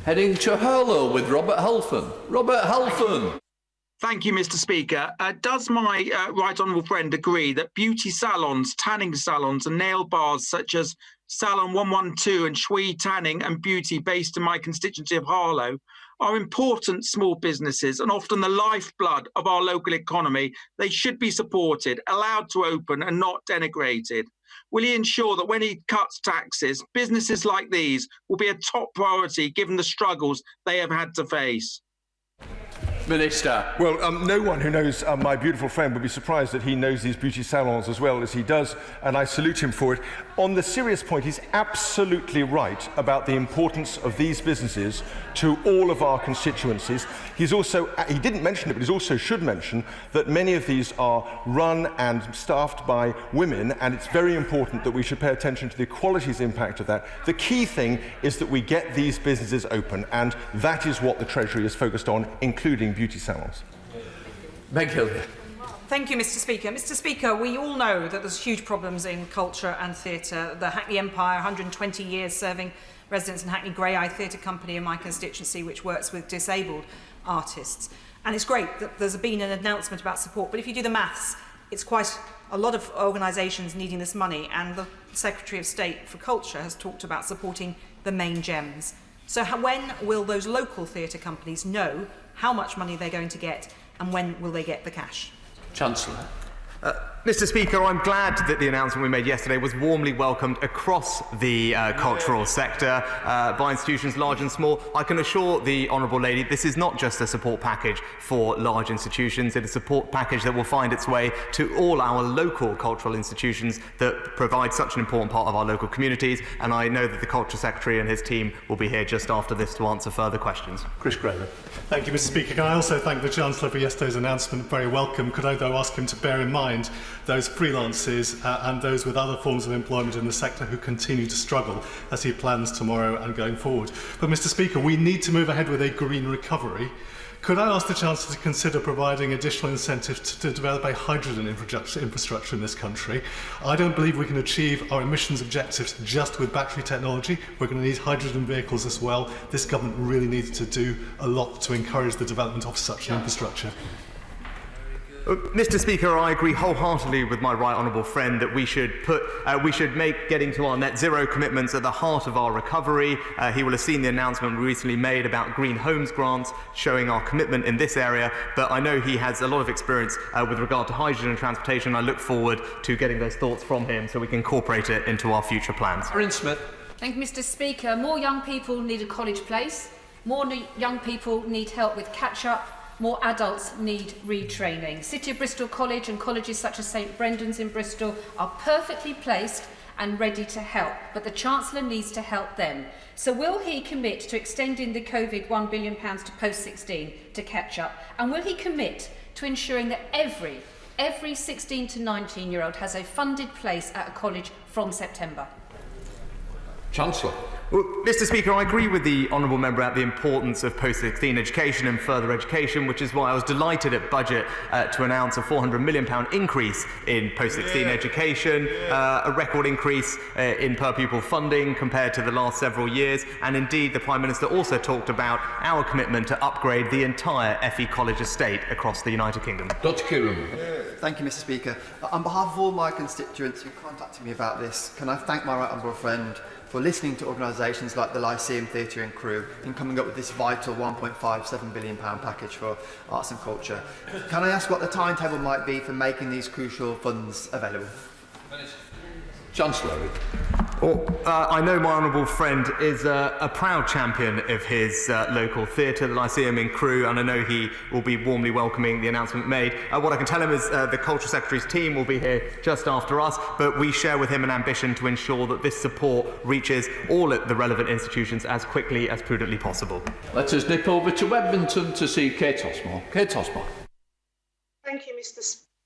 Heading to Hurlow with Robert Halfon. Robert Halfon. Thank you, Mr. Speaker. Does my right honourable friend agree that beauty salons, tanning salons and nail bars such as Salon 112 and Shui Tanning and Beauty, based in my constituency of Harlow, are important small businesses and often the lifeblood of our local economy? They should be supported, allowed to open and not denigrated. Will he ensure that when he cuts taxes, businesses like these will be a top priority given the struggles they have had to face? Minister. Well, no one who knows my beautiful friend would be surprised that he knows these beauty salons as well as he does, and I salute him for it. On the serious point, he's absolutely right about the importance of these businesses to all of our constituencies. He's also, he didn't mention it, but he also should mention that many of these are run and staffed by women, and it's very important that we should pay attention to the equalities impact of that. The key thing is that we get these businesses open, and that is what the Treasury is focused on, including beauty salons. Meg Hillier. Thank you, Mr. Speaker. Mr. Speaker, we all know that there's huge problems in culture and theatre. The Hackney Empire, 120 years serving residents in Hackney Grey Eye Theatre Company in my constituency, which works with disabled artists. And it's great that there's been an announcement about support, but if you do the maths, it's quite a lot of organisations needing this money, and the Secretary of State for Culture has talked about supporting the main gems. So when will those local theatre companies know how much money they're going to get, and when will they get the cash? Chancellor. Mr. Speaker, I'm glad that the announcement we made yesterday was warmly welcomed across the cultural sector by institutions large and small. I can assure the Honourable Lady this is not just a support package for large institutions, it is a support package that will find its way to all our local cultural institutions that provide such an important part of our local communities, and I know that the Culture Secretary and his team will be here just after this to answer further questions. Chris Graver. Thank you, Mr. Speaker. Can I also thank the Chancellor for yesterday's announcement? Very welcome. Could I, though, ask him to bear in mind those freelancers and those with other forms of employment in the sector who continue to struggle as he plans tomorrow and going forward. But Mr. Speaker, we need to move ahead with a green recovery. Could I ask the Chancellor to consider providing additional incentives to develop a hydrogen infrastructure in this country? I don't believe we can achieve our emissions objectives just with battery technology. We're going to need hydrogen vehicles as well. This government really needs to do a lot to encourage the development of such an infrastructure. Mr. Speaker, I agree wholeheartedly with my right honourable friend that we should make getting to our net zero commitments at the heart of our recovery. He will have seen the announcement we recently made about green homes grants, showing our commitment in this area. But I know he has a lot of experience with regard to hydrogen and transportation. I look forward to getting those thoughts from him so we can incorporate it into our future plans. Smith. Thank you, Mr. Speaker. More young people need a college place. More young people need help with catch-up. More adults need retraining. City of Bristol College and colleges such as St Brendan's in Bristol are perfectly placed and ready to help, but the Chancellor needs to help them. So will he commit to extending the COVID £1 billion to post-16 to catch up? And will he commit to ensuring that every 16 to 19-year-old has a funded place at a college from September? Chancellor. Well, Mr. Speaker, I agree with the honourable member about the importance of post-16 education and further education, which is why I was delighted at budget to announce a £400 million increase in post-16 education, a record increase in per-pupil funding compared to the last several years, and indeed the Prime Minister also talked about our commitment to upgrade the entire FE College estate across the United Kingdom. Dr. Kieran. Thank you, Mr. Speaker. On behalf of all my constituents who contacted me about this, can I thank my right honourable friend for listening to organisations like the Lyceum Theatre and Crew in coming up with this vital £1.57 billion package for arts and culture. Can I ask what the timetable might be for making these crucial funds available? Chancellor. I know my honourable friend is a proud champion of his local theatre, the Lyceum in Crewe, and I know he will be warmly welcoming the announcement made. What I can tell him is the Culture Secretary's team will be here just after us, but we share with him an ambition to ensure that this support reaches all at the relevant institutions as quickly as prudently possible. Let us nip over to Edmonton to see Kate Osmore. Kate Osmore.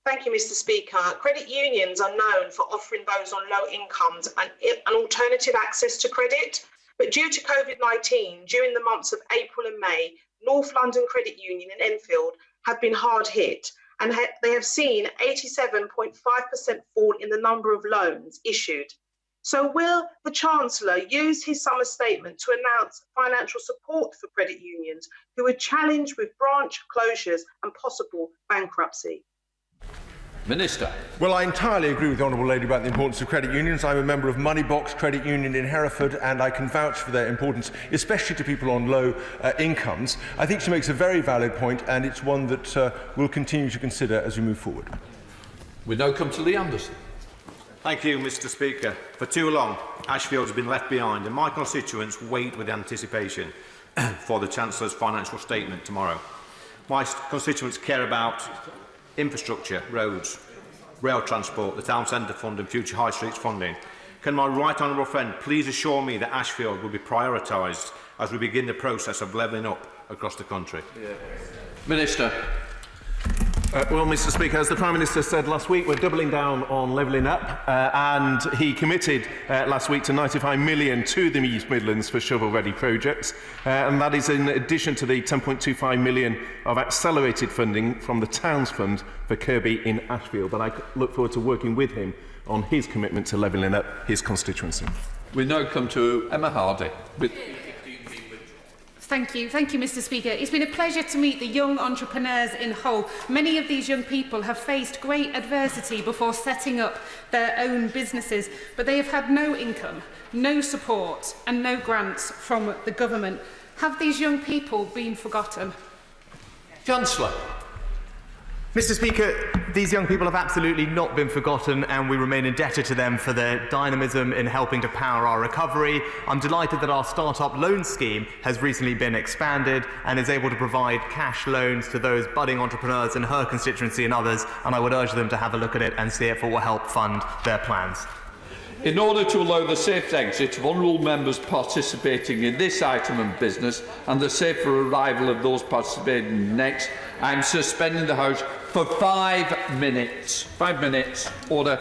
Thank you, Mr. Speaker. Credit unions are known for offering those on low incomes an alternative access to credit. But due to COVID-19, during the months of April and May, North London Credit Union and Enfield have been hard hit, and they have seen 87.5% fall in the number of loans issued. So will the Chancellor use his summer statement to announce financial support for credit unions who are challenged with branch closures and possible bankruptcy? Minister. Well, I entirely agree with the Honourable Lady about the importance of credit unions. I'm a member of Moneybox Credit Union in Hereford, and I can vouch for their importance, especially to people on low incomes. I think she makes a very valid point, and it's one that we'll continue to consider as we move forward. We now come to Lee Anderson. Thank you, Mr. Speaker. For too long, Ashfield has been left behind, and my constituents wait with anticipation for the Chancellor's financial statement tomorrow. My constituents care about infrastructure, roads, rail transport, the town centre fund and future high streets funding. Can my right honourable friend please assure me that Ashfield will be prioritised as we begin the process of levelling up across the country? Minister. Well, Mr. Speaker, as the Prime Minister said last week, we're doubling down on levelling up, and he committed last week to £95 million to the East Midlands for shovel-ready projects, and that is in addition to the £10.25 million of accelerated funding from the Towns Fund for Kirby in Ashfield. But I look forward to working with him on his commitment to levelling up his constituency. We now come to Emma Hardy. Thank you, Mr. Speaker. It's been a pleasure to meet the young entrepreneurs in Hull. Many of these young people have faced great adversity before setting up their own businesses, but they have had no income, no support and no grants from the government. Have these young people been forgotten? Chancellor. Mr. Speaker, these young people have absolutely not been forgotten, and we remain indebted to them for their dynamism in helping to power our recovery. I'm delighted that our startup loan scheme has recently been expanded and is able to provide cash loans to those budding entrepreneurs in her constituency and others, and I would urge them to have a look at it and see if it will help fund their plans. In order to allow the safe exit of honourable members participating in this item of business and the safer arrival of those participating next, I am suspending the House for 5 minutes. 5 minutes. Order.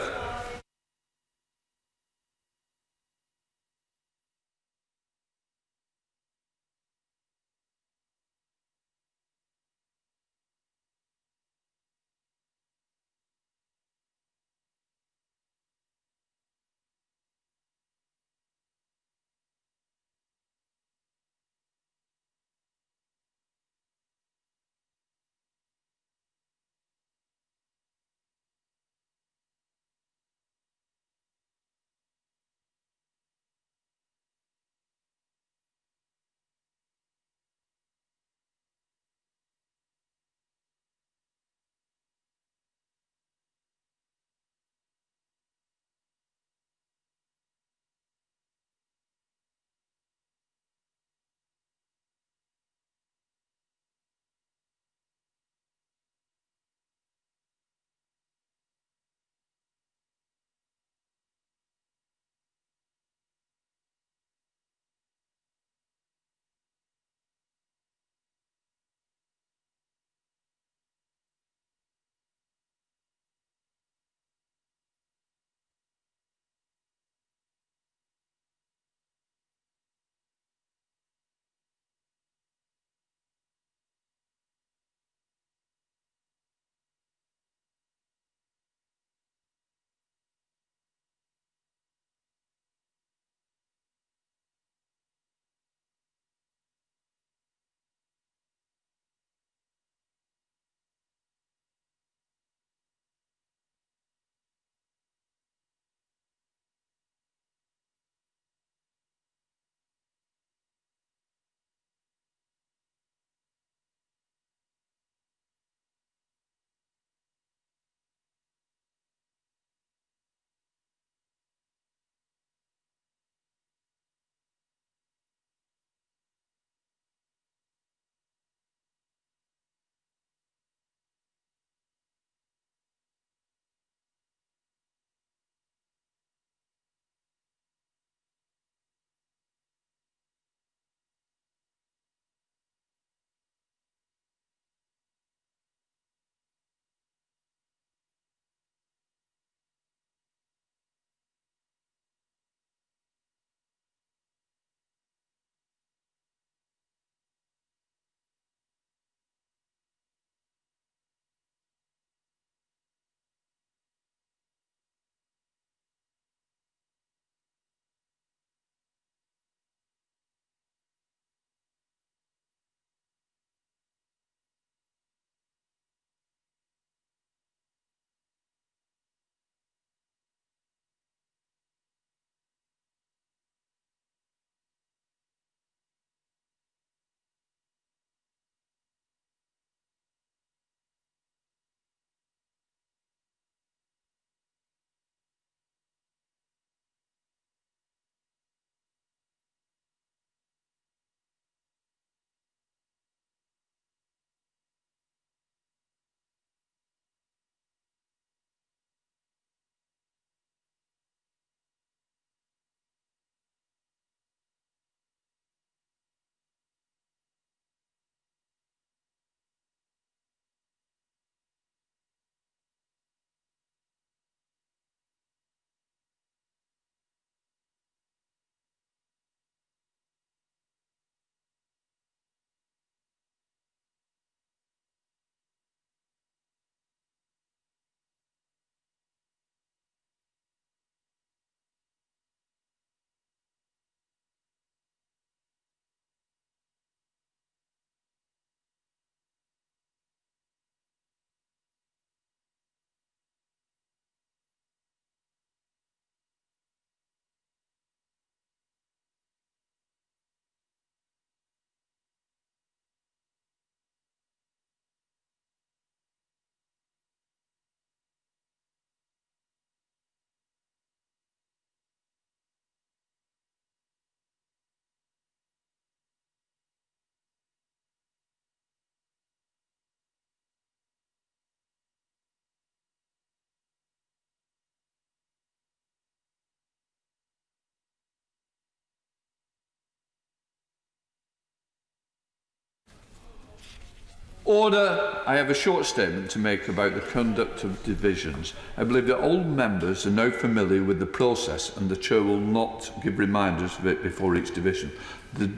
Order. I have a short statement to make about the conduct of divisions. I believe that all members are now familiar with the process and the Chair will not give reminders of it before each division. The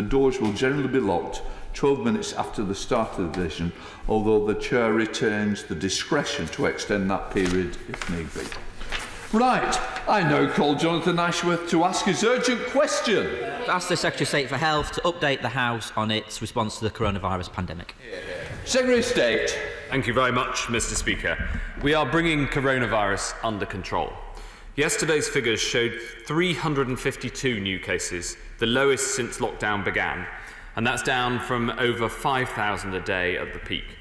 doors will generally be locked 12 minutes after the start of the division, although the Chair retains the discretion to extend that period if need be. Right, I now call Jonathan Ashworth to ask his urgent question. Ask the Secretary of State for Health to update the House on its response to the coronavirus pandemic. Secretary of State. Thank you very much, Mr. Speaker. We are bringing coronavirus under control. Yesterday's figures showed 352 new cases, the lowest since lockdown began, and that's down from over 5,000 a day at the peak.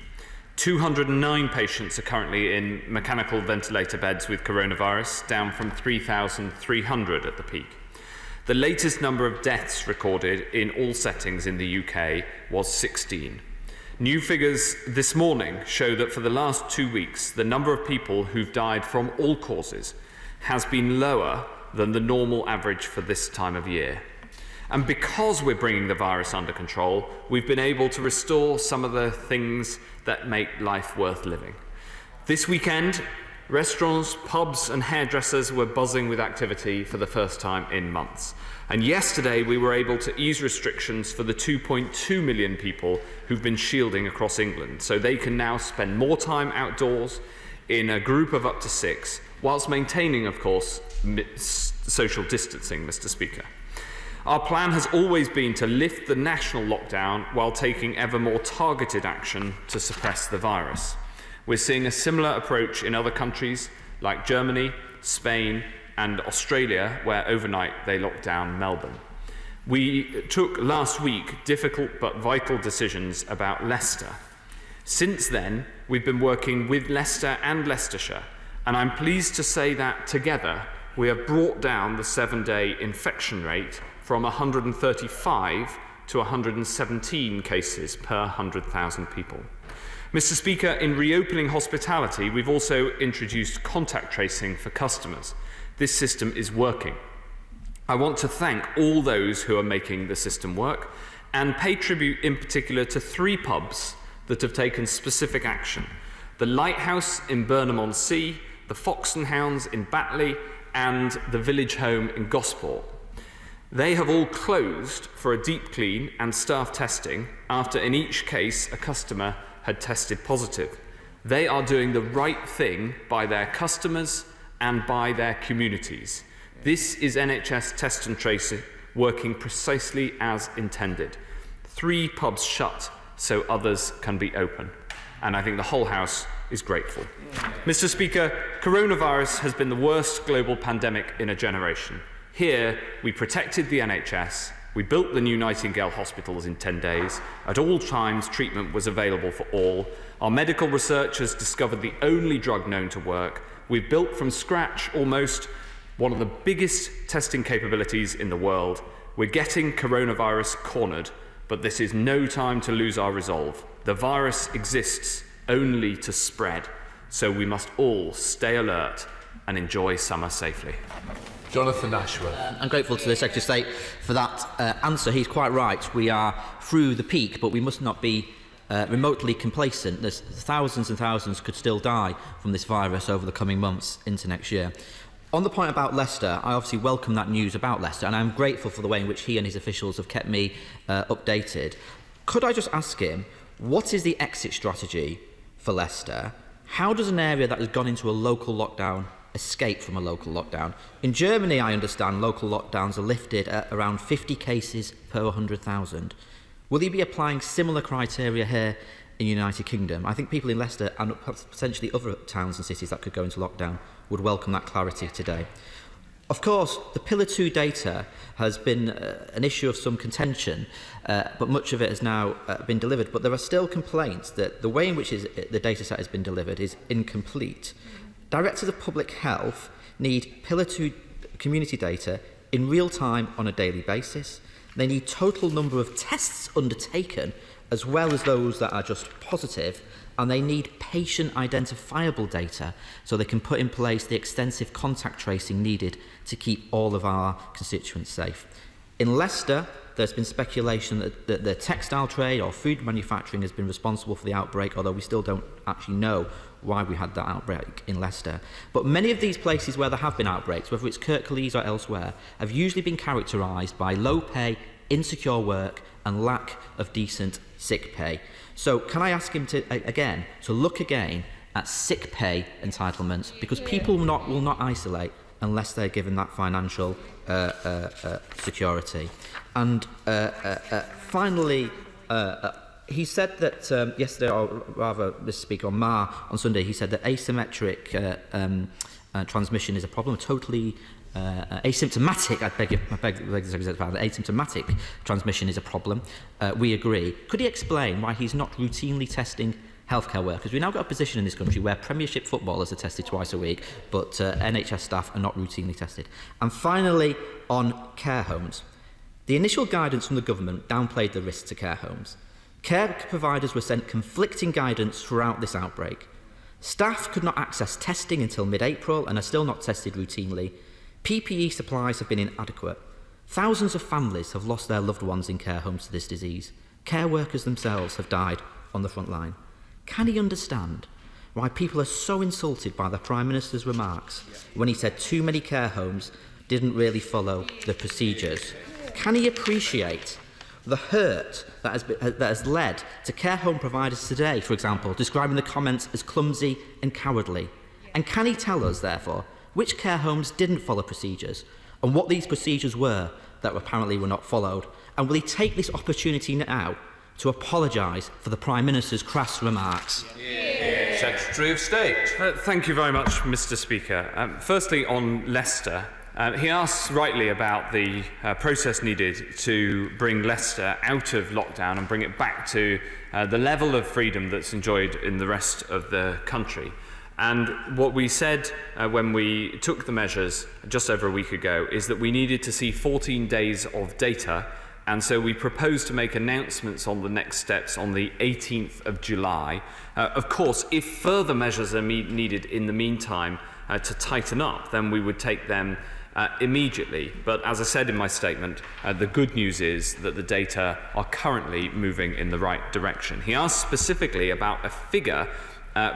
209 patients are currently in mechanical ventilator beds with coronavirus, down from 3,300 at the peak. The latest number of deaths recorded in all settings in the UK was 16. New figures this morning show that for the last 2 weeks, the number of people who've died from all causes has been lower than the normal average for this time of year. And because we're bringing the virus under control, we've been able to restore some of the things that make life worth living. This weekend, restaurants, pubs and hairdressers were buzzing with activity for the first time in months. And yesterday we were able to ease restrictions for the 2.2 million people who've been shielding across England, so they can now spend more time outdoors in a group of up to 6, whilst maintaining, of course, social distancing, Mr. Speaker. Our plan has always been to lift the national lockdown while taking ever more targeted action to suppress the virus. We're seeing a similar approach in other countries like Germany, Spain and Australia, where overnight they locked down Melbourne. We took last week difficult but vital decisions about Leicester. Since then, we've been working with Leicester and Leicestershire, and I'm pleased to say that together we have brought down the 7-day infection rate from 135 to 117 cases per 100,000 people. Mr. Speaker, in reopening hospitality, we've also introduced contact tracing for customers. This system is working. I want to thank all those who are making the system work and pay tribute in particular to 3 pubs that have taken specific action: the Lighthouse in Burnham-on-Sea, the Fox and Hounds in Batley and the Village Home in Gosport. They have all closed for a deep clean and staff testing after in each case a customer had tested positive. They are doing the right thing by their customers and by their communities. This is NHS test and trace working precisely as intended. 3 pubs shut so others can be open. And I think the whole House is grateful. Mr. Speaker, coronavirus has been the worst global pandemic in a generation. Here, we protected the NHS, we built the new Nightingale hospitals in 10 days, at all times treatment was available for all, our medical research has discovered the only drug known to work, we've built from scratch almost one of the biggest testing capabilities in the world, we're getting coronavirus cornered, but this is no time to lose our resolve. The virus exists only to spread, so we must all stay alert and enjoy summer safely. Jonathan Ashworth. I'm grateful to the Secretary of State for that answer. He's quite right. We are through the peak, but we must not be remotely complacent. There's thousands and thousands could still die from this virus over the coming months into next year. On the point about Leicester, I obviously welcome that news about Leicester, and I'm grateful for the way in which he and his officials have kept me updated. Could I just ask him, what is the exit strategy for Leicester? How does an area that has gone into a local lockdown escape from a local lockdown? In Germany, I understand local lockdowns are lifted at around 50 cases per 100,000. Will he be applying similar criteria here in the United Kingdom? I think people in Leicester and potentially other towns and cities that could go into lockdown would welcome that clarity today. Of course, the Pillar 2 data has been an issue of some contention, but much of it has now been delivered. But there are still complaints that the way in which the data set has been delivered is incomplete. Directors of Public Health need Pillar 2 community data in real time on a daily basis. They need total number of tests undertaken, as well as those that are just positive, and they need patient identifiable data so they can put in place the extensive contact tracing needed to keep all of our constituents safe. In Leicester, there's been speculation that the textile trade or food manufacturing has been responsible for the outbreak, although we still don't actually know why we had that outbreak in Leicester. But many of these places where there have been outbreaks, whether it's Kirklees or elsewhere, have usually been characterised by low pay, insecure work and lack of decent sick pay. So can I ask him to look again at sick pay entitlements, because people will not isolate unless they're given that financial security. And finally, he said that yesterday, or rather, Mr. Speaker, on Sunday, he said that asymmetric transmission is a problem. Totally asymptomatic, asymptomatic transmission is a problem. We agree. Could he explain why he's not routinely testing healthcare workers? We've now got a position in this country where Premiership footballers are tested twice a week, but NHS staff are not routinely tested. And finally, on care homes. The initial guidance from the government downplayed the risks to care homes. Care providers were sent conflicting guidance throughout this outbreak. Staff could not access testing until mid-April and are still not tested routinely. PPE supplies have been inadequate. Thousands of families have lost their loved ones in care homes to this disease. Care workers themselves have died on the front line. Can he understand why people are so insulted by the Prime Minister's remarks when he said too many care homes didn't really follow the procedures? Can he appreciate the hurt that has led to care home providers today, for example, describing the comments as clumsy and cowardly? And can he tell us, therefore, which care homes didn't follow procedures and what these procedures were that apparently were not followed? And will he take this opportunity now to apologise for the Prime Minister's crass remarks? Yeah. Secretary of State. Thank you very much, Mr. Speaker. Firstly, on Leicester, he asks rightly about the process needed to bring Leicester out of lockdown and bring it back to the level of freedom that's enjoyed in the rest of the country. And what we said when we took the measures just over a week ago is that we needed to see 14 days of data, and so we proposed to make announcements on the next steps on the 18th of July. Of course, if further measures are needed in the meantime to tighten up, then we would take them immediately. But as I said in my statement, the good news is that the data are currently moving in the right direction. He asked specifically about a figure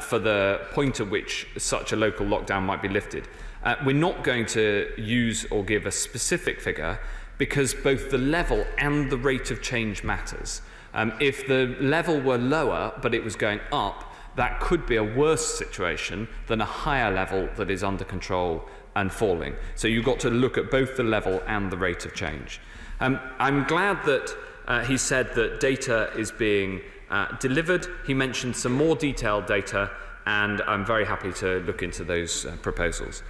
for the point at which such a local lockdown might be lifted. We're not going to use or give a specific figure because both the level and the rate of change matters. If the level were lower but it was going up, that could be a worse situation than a higher level that is under control and falling. So you've got to look at both the level and the rate of change. I'm glad that he said that data is being delivered. He mentioned some more detailed data, and I'm very happy to look into those proposals.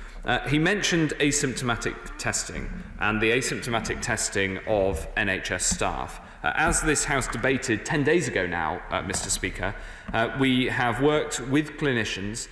He mentioned asymptomatic testing and the asymptomatic testing of NHS staff. As this House debated 10 days ago now, Mr. Speaker, we have worked with clinicians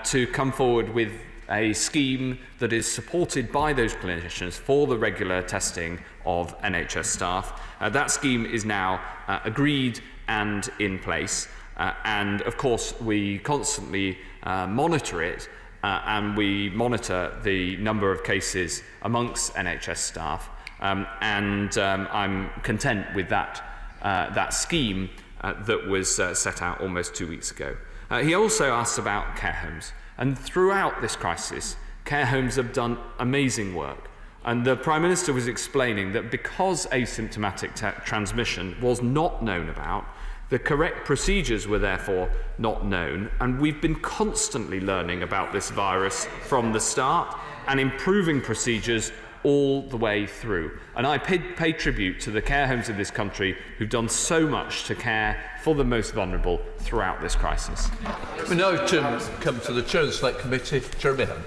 to come forward with a scheme that is supported by those clinicians for the regular testing of NHS staff. That scheme is now agreed and in place, and of course we constantly monitor it, and we monitor the number of cases amongst NHS staff, and I'm content with that scheme that was set out almost 2 weeks ago. He also asked about care homes, and throughout this crisis care homes have done amazing work. And the Prime Minister was explaining that because asymptomatic transmission was not known about, the correct procedures were therefore not known, and we've been constantly learning about this virus from the start and improving procedures all the way through. And I pay tribute to the care homes of this country who've done so much to care for the most vulnerable throughout this crisis. We now come to the Chair of the Select Committee, Jeremy Hunt.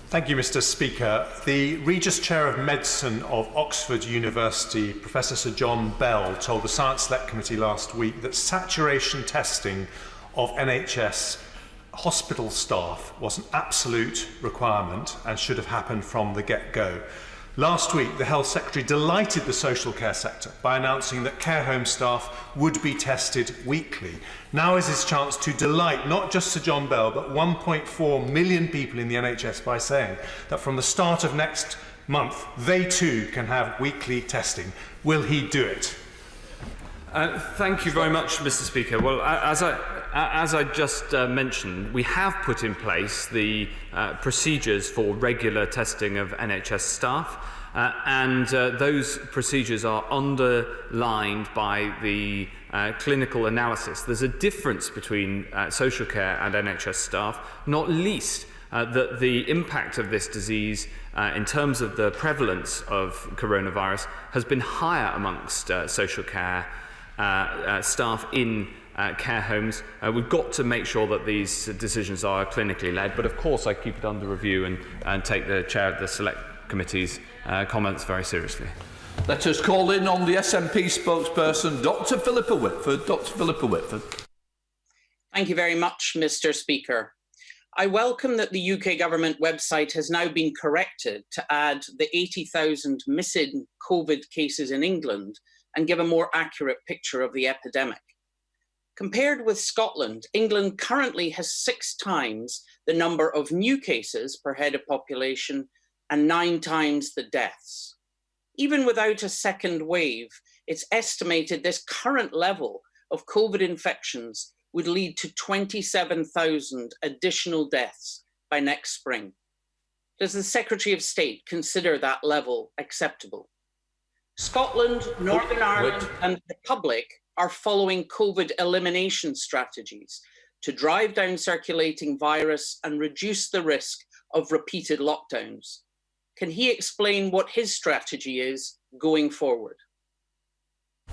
Thank you, Mr. Speaker. The Regis Chair of Medicine of Oxford University, Professor Sir John Bell, told the Science Select Committee last week that saturation testing of NHS hospital staff was an absolute requirement and should have happened from the get-go. Last week, the Health Secretary delighted the social care sector by announcing that care home staff would be tested weekly. Now is his chance to delight not just Sir John Bell, but 1.4 million people in the NHS by saying that from the start of next month, they too can have weekly testing. Will he do it? Thank you very much, Mr. Speaker. Well, as I just mentioned, we have put in place the procedures for regular testing of NHS staff, and those procedures are underlined by the clinical analysis. There's a difference between social care and NHS staff, not least that the impact of this disease in terms of the prevalence of coronavirus has been higher amongst social care staff in care homes. We've got to make sure that these decisions are clinically led, but of course I keep it under review and take the chair of the Select Committee's comments very seriously. Let us call in on the SNP spokesperson, Dr. Philippa Whitford. Dr. Philippa Whitford. Thank you very much, Mr. Speaker. I welcome that the UK government website has now been corrected to add the 80,000 missing COVID cases in England and give a more accurate picture of the epidemic. Compared with Scotland, England currently has 6 times the number of new cases per head of population and 9 times the deaths. Even without a second wave, it's estimated this current level of COVID infections would lead to 27,000 additional deaths by next spring. Does the Secretary of State consider that level acceptable? Scotland, Northern Ireland and the Republic are following COVID elimination strategies to drive down circulating virus and reduce the risk of repeated lockdowns. Can he explain what his strategy is going forward?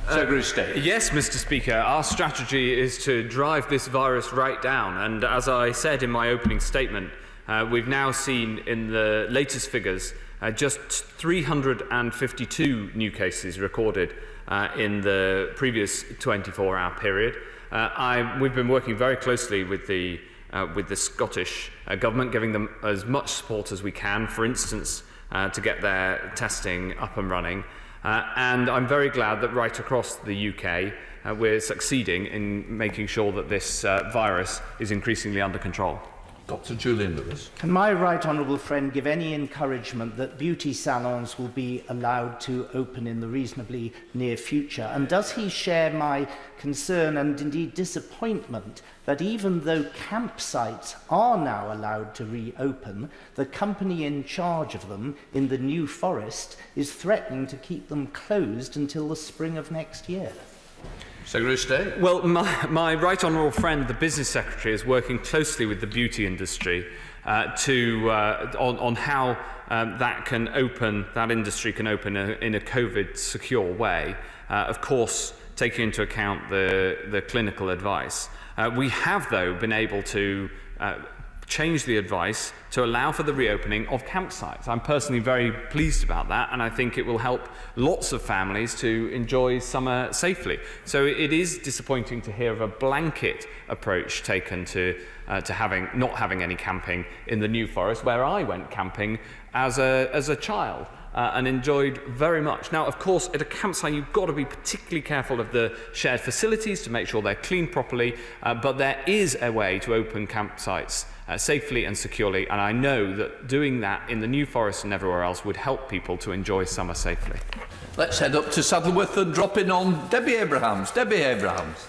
Secretary of State. Yes, Mr. Speaker, our strategy is to drive this virus right down. And as I said in my opening statement, we've now seen in the latest figures just 352 new cases recorded in the previous 24-hour period. We've been working very closely with the Scottish Government, giving them as much support as we can, for instance, to get their testing up and running. And I'm very glad that right across the UK we're succeeding in making sure that this virus is increasingly under control. Dr. Julian Lewis. Can my right honourable friend give any encouragement that beauty salons will be allowed to open in the reasonably near future? And does he share my concern and indeed disappointment that even though campsites are now allowed to reopen, the company in charge of them in the New Forest is threatening to keep them closed until the spring of next year? Secretary of State. Well, my right honourable friend, the Business Secretary, is working closely with the beauty industry on how that industry can open in a COVID secure way. Of course, taking into account the clinical advice. We have, though, been able to change the advice to allow for the reopening of campsites. I'm personally very pleased about that, and I think it will help lots of families to enjoy summer safely. So it is disappointing to hear of a blanket approach taken to not having any camping in the New Forest, where I went camping as a child. And enjoyed very much. Now, of course, at a campsite, you've got to be particularly careful of the shared facilities to make sure they're cleaned properly, but there is a way to open campsites safely and securely, and I know that doing that in the New Forest and everywhere else would help people to enjoy summer safely. Let's head up to Saddleworth and drop in on Debbie Abrahams. Debbie Abrahams.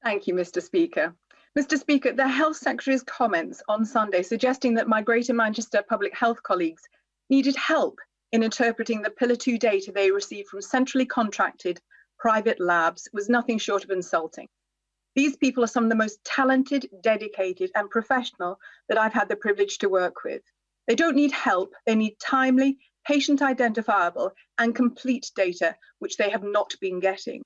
Thank you, Mr. Speaker. Mr. Speaker, the Health Secretary's comments on Sunday suggesting that my Greater Manchester public health colleagues needed help in interpreting the Pillar 2 data they received from centrally contracted private labs was nothing short of insulting. These people are some of the most talented, dedicated and professional that I've had the privilege to work with. They don't need help, they need timely, patient identifiable and complete data, which they have not been getting.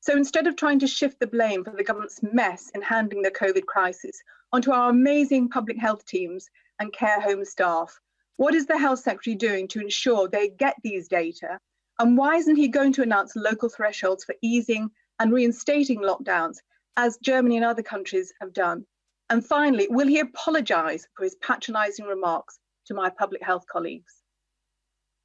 So instead of trying to shift the blame for the government's mess in handling the COVID crisis onto our amazing public health teams and care home staff, what is the Health Secretary doing to ensure they get these data? And why isn't he going to announce local thresholds for easing and reinstating lockdowns, as Germany and other countries have done? And finally, will he apologise for his patronising remarks to my public health colleagues?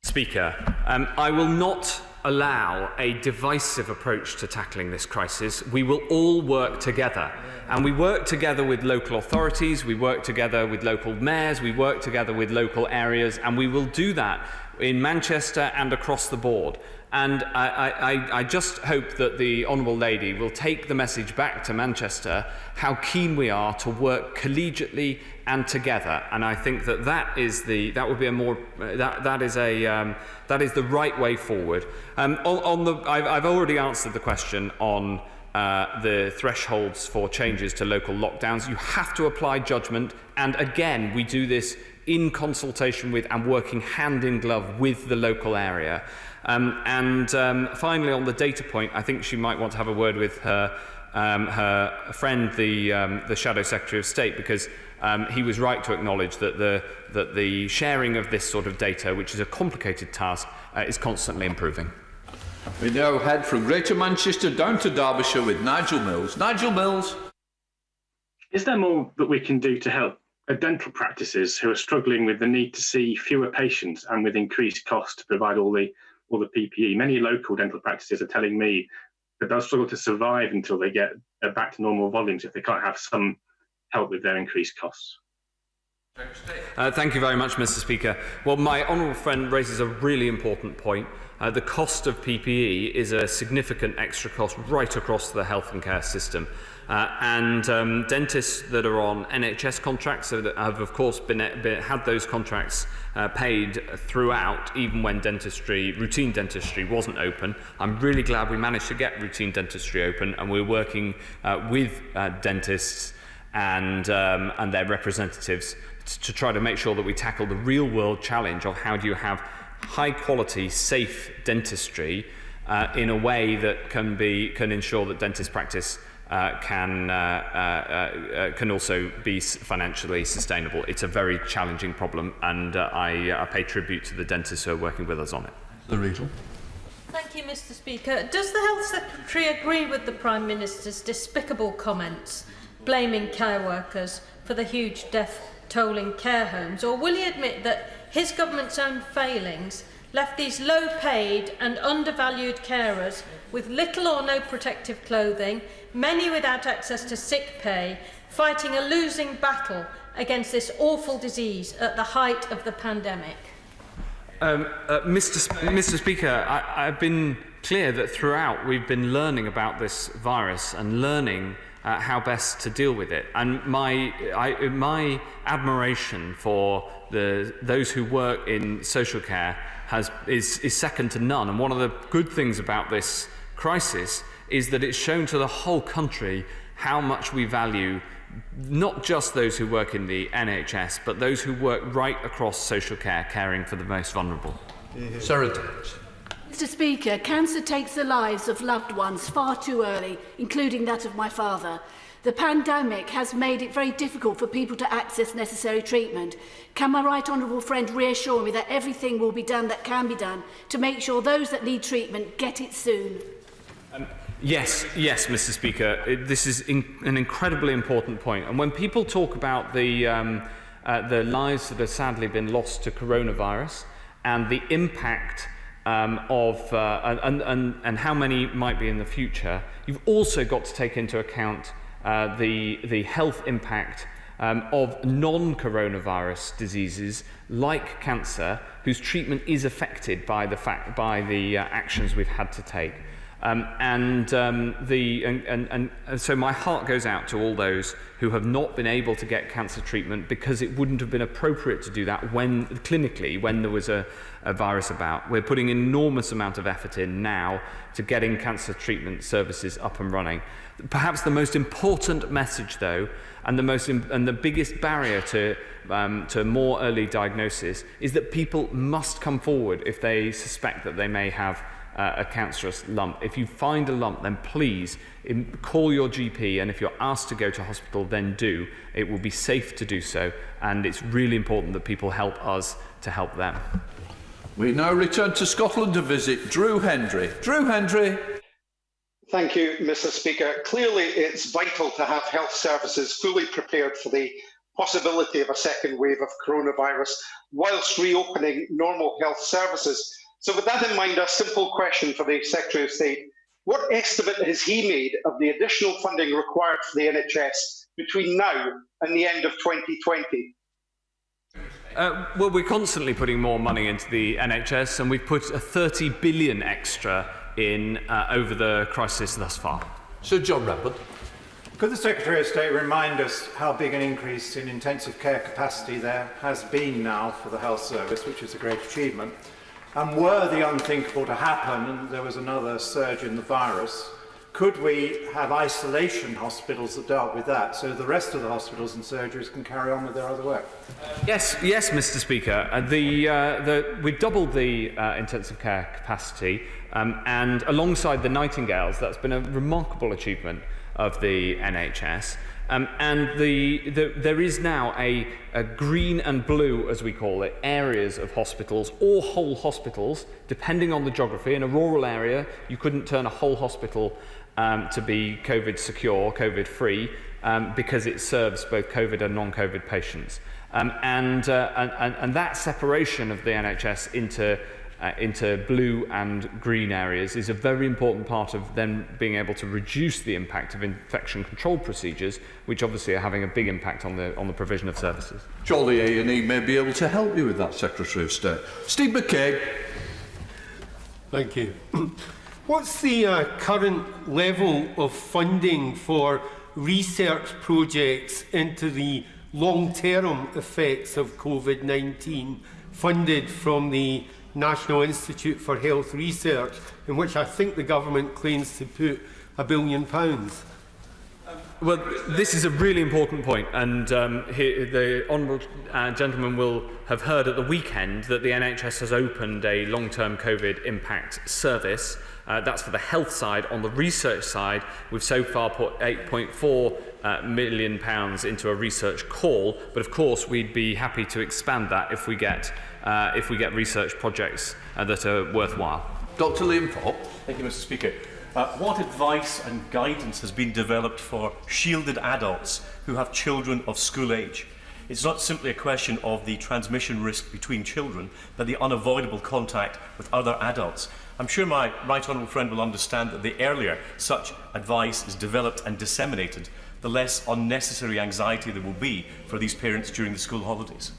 Speaker, I will not allow a divisive approach to tackling this crisis. We will all work together. And we work together with local authorities, we work together with local mayors, we work together with local areas, and we will do that in Manchester and across the board. And I just hope that the Honourable Lady will take the message back to Manchester how keen we are to work collegiately and together. And I think that that is the right way forward. I've already answered the question on the thresholds for changes to local lockdowns. You have to apply judgment, and again, we do this in consultation with and working hand in glove with the local area. Finally, on the data point, I think she might want to have a word with her friend, the Shadow Secretary of State, because he was right to acknowledge that the sharing of this sort of data, which is a complicated task, is constantly improving. We now head from Greater Manchester down to Derbyshire with Nigel Mills. Nigel Mills. Is there more that we can do to help dental practices who are struggling with the need to see fewer patients and with increased costs to provide all the PPE? Many local dental practices are telling me that they'll struggle to survive until they get back to normal volumes if they can't have some help with their increased costs. Thank you very much, Mr. Speaker. Well, my honourable friend raises a really important point. The cost of PPE is a significant extra cost right across the health and care system. Dentists that are on NHS contracts have, of course, had those contracts paid throughout, even when routine dentistry wasn't open. I'm really glad we managed to get routine dentistry open, and we're working with dentists and their representatives to try to make sure that we tackle the real-world challenge of how do you have high-quality, safe dentistry in a way that can ensure that dentist practice can also be financially sustainable. It's a very challenging problem, and I pay tribute to the dentists who are working with us on it. Thank you, Mr. Speaker. Does the Health Secretary agree with the Prime Minister's despicable comments blaming care workers for the huge death toll in care homes, or will he admit that his government's own failings left these low-paid and undervalued carers with little or no protective clothing, many without access to sick pay, fighting a losing battle against this awful disease at the height of the pandemic? Mr. Speaker, I've been clear that throughout we've been learning about this virus and learning how best to deal with it. And my admiration for those who work in social care is second to none. And one of the good things about this crisis is that it's shown to the whole country how much we value not just those who work in the NHS, but those who work right across social care, caring for the most vulnerable. Sarah. Mr. Speaker, cancer takes the lives of loved ones far too early, including that of my father. The pandemic has made it very difficult for people to access necessary treatment. Can my right honourable friend reassure me that everything will be done that can be done to make sure those that need treatment get it soon? Yes, Mr. Speaker. This is an incredibly important point. And when people talk about the lives that have sadly been lost to coronavirus and the impact and how many might be in the future, you've also got to take into account the health impact of non-coronavirus diseases like cancer, whose treatment is affected by the actions we've had to take. So my heart goes out to all those who have not been able to get cancer treatment because it wouldn't have been appropriate to do that clinically when there was a virus about. We're putting an enormous amount of effort in now to getting cancer treatment services up and running. Perhaps the most important message, though, and the biggest barrier to more early diagnosis is that people must come forward if they suspect that they may have a cancerous lump. If you find a lump, then please call your GP, and if you're asked to go to hospital, then do. It will be safe to do so, and it's really important that people help us to help them. We now return to Scotland to visit Drew Hendry. Drew Hendry. Thank you, Mr. Speaker. Clearly, it's vital to have health services fully prepared for the possibility of a second wave of coronavirus whilst reopening normal health services. So with that in mind, a simple question for the Secretary of State. What estimate has he made of the additional funding required for the NHS between now and the end of 2020? Well, we're constantly putting more money into the NHS, and we've put a 30 billion extra in over the crisis thus far. Sir John Rampant. Could the Secretary of State remind us how big an increase in intensive care capacity there has been now for the health service, which is a great achievement? And were the unthinkable to happen and there was another surge in the virus, could we have isolation hospitals that dealt with that so the rest of the hospitals and surgeries can carry on with their other work? Yes, Mr. Speaker. We've doubled the intensive care capacity, and alongside the Nightingales, that's been a remarkable achievement of the NHS. There is now a green and blue, as we call it, areas of hospitals, or whole hospitals, depending on the geography. In a rural area, you couldn't turn a whole hospital to be COVID secure, COVID free, because it serves both COVID and non-COVID patients. And that separation of the NHS into blue and green areas is a very important part of then being able to reduce the impact of infection control procedures, which obviously are having a big impact on the provision of services. Jolly A&E may be able to help you with that, Secretary of State. Steve McKay. Thank you. What's the current level of funding for research projects into the long-term effects of COVID-19 funded from the National Institute for Health Research, in which I think the government claims to put £1 billion? Well, this is a really important point, and the honourable gentleman will have heard at the weekend that the NHS has opened a long-term COVID impact service. That's for the health side. On the research side, we've so far put £8.4 million into a research call, but of course we'd be happy to expand that if we get research projects that are worthwhile. Dr. Liam Fopp. Thank you, Mr. Speaker. What advice and guidance has been developed for shielded adults who have children of school age? It's not simply a question of the transmission risk between children, but the unavoidable contact with other adults. I'm sure my right honourable friend will understand that the earlier such advice is developed and disseminated, the less unnecessary anxiety there will be for these parents during the school holidays.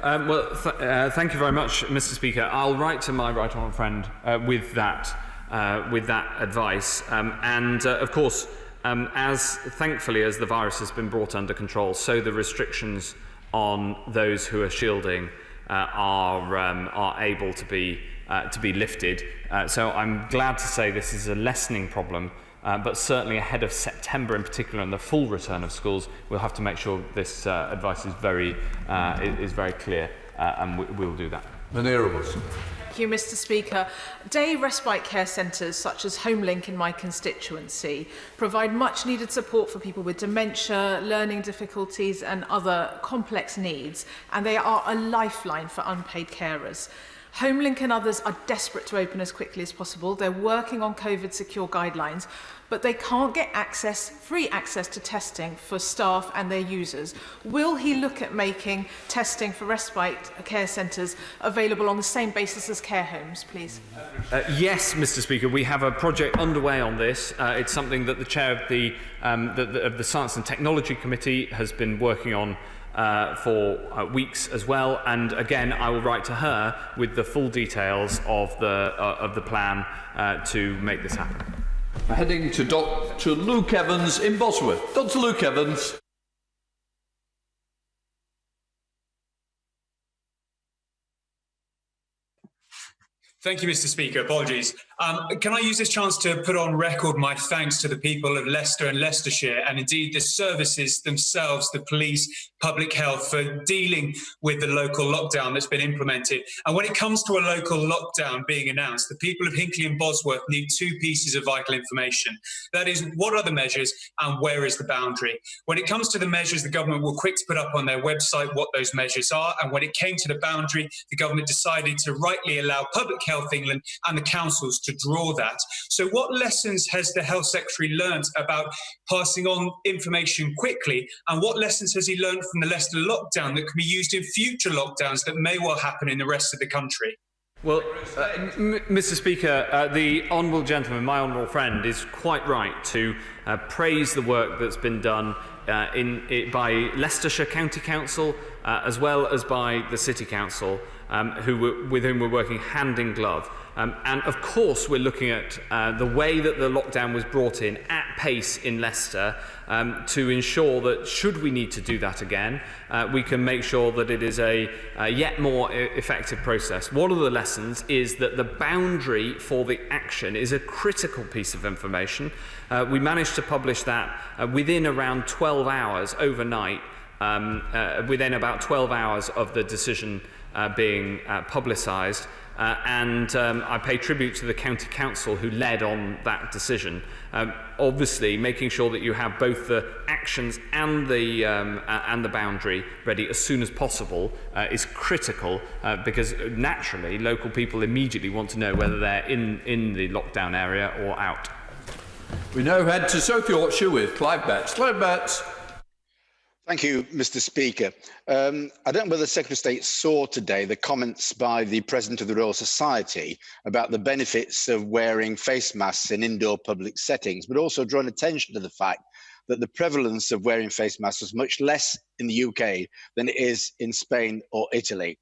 Thank you very much, Mr. Speaker. I'll write to my right honourable friend with that advice, of course, as thankfully as the virus has been brought under control, so the restrictions on those who are shielding are able to be lifted. So I'm glad to say this is a lessening problem, but certainly ahead of September in particular and the full return of schools, we'll have to make sure this advice is very clear, and we'll do that. Thank you, Mr. Speaker. Day respite care centres such as HomeLink in my constituency provide much needed support for people with dementia, learning difficulties and other complex needs, and they are a lifeline for unpaid carers. HomeLink and others are desperate to open as quickly as possible. They're working on COVID secure guidelines, but they can't get free access to testing for staff and their users. Will he look at making testing for respite care centres available on the same basis as care homes, please? Yes, Mr. Speaker, we have a project underway on this. It's something that the chair of the Science and Technology Committee has been working on for weeks as well, and again I will write to her with the full details of the plan to make this happen. Heading to Dr. Luke Evans in Bosworth. Dr. Luke Evans. Thank you, Mr. Speaker. Apologies. Can I use this chance to put on record my thanks to the people of Leicester and Leicestershire, and indeed the services themselves, the police, public health, for dealing with the local lockdown that's been implemented. And when it comes to a local lockdown being announced, the people of Hinckley and Bosworth need two pieces of vital information. That is, what are the measures and where is the boundary? When it comes to the measures, the government were quick to put up on their website what those measures are. And when it came to the boundary, the government decided to rightly allow Public Health England and the councils to draw that. So what lessons has the Health Secretary learnt about passing on information quickly, and what lessons has he learned from the Leicester lockdown that can be used in future lockdowns that may well happen in the rest of the country? Well, Mr. Speaker, the honourable gentleman, my honourable friend, is quite right to praise the work that's been done by Leicestershire County Council as well as by the City Council, with whom we're working hand in glove. And of course, we're looking at the way that the lockdown was brought in at pace in Leicester to ensure that, should we need to do that again, we can make sure that it is a yet more effective process. One of the lessons is that the boundary for the action is a critical piece of information. We managed to publish that within around 12 hours overnight, within about 12 hours of the decision being publicised. And I pay tribute to the County Council who led on that decision. Obviously, making sure that you have both the actions and the boundary ready as soon as possible is critical, because naturally local people immediately want to know whether they're in the lockdown area or out. We now head to South Yorkshire with Clive Betts. Clive Betts. Thank you, Mr. Speaker. I don't know whether the Secretary of State saw today the comments by the President of the Royal Society about the benefits of wearing face masks in indoor public settings, but also drawn attention to the fact that the prevalence of wearing face masks is much less in the UK than it is in Spain or Italy.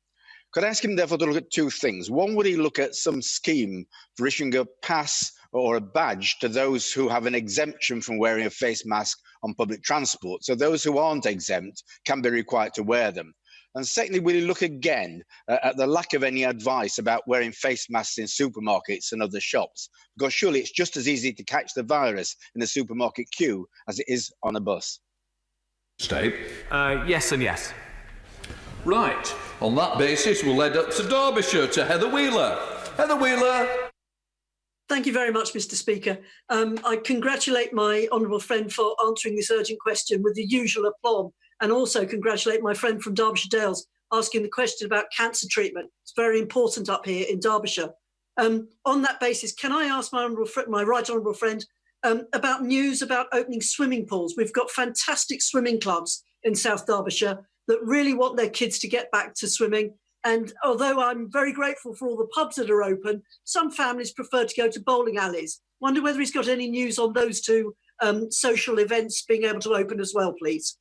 Could I ask him, therefore, to look at two things? One, would he look at some scheme for issuing a pass or a badge to those who have an exemption from wearing a face mask on public transport, so those who aren't exempt can be required to wear them? And secondly, will you look again at the lack of any advice about wearing face masks in supermarkets and other shops? Because surely it's just as easy to catch the virus in a supermarket queue as it is on a bus. Steve? Yes and yes. Right. On that basis, we'll head up to Derbyshire to Heather Wheeler. Heather Wheeler. Thank you very much, Mr. Speaker. I congratulate my honourable friend for answering this urgent question with the usual aplomb, and also congratulate my friend from Derbyshire Dales asking the question about cancer treatment. It's very important up here in Derbyshire. On that basis, can I ask my right honourable friend about news about opening swimming pools? We've got fantastic swimming clubs in South Derbyshire that really want their kids to get back to swimming. And although I'm very grateful for all the pubs that are open, some families prefer to go to bowling alleys. Wonder whether he's got any news on those two social events being able to open as well, please.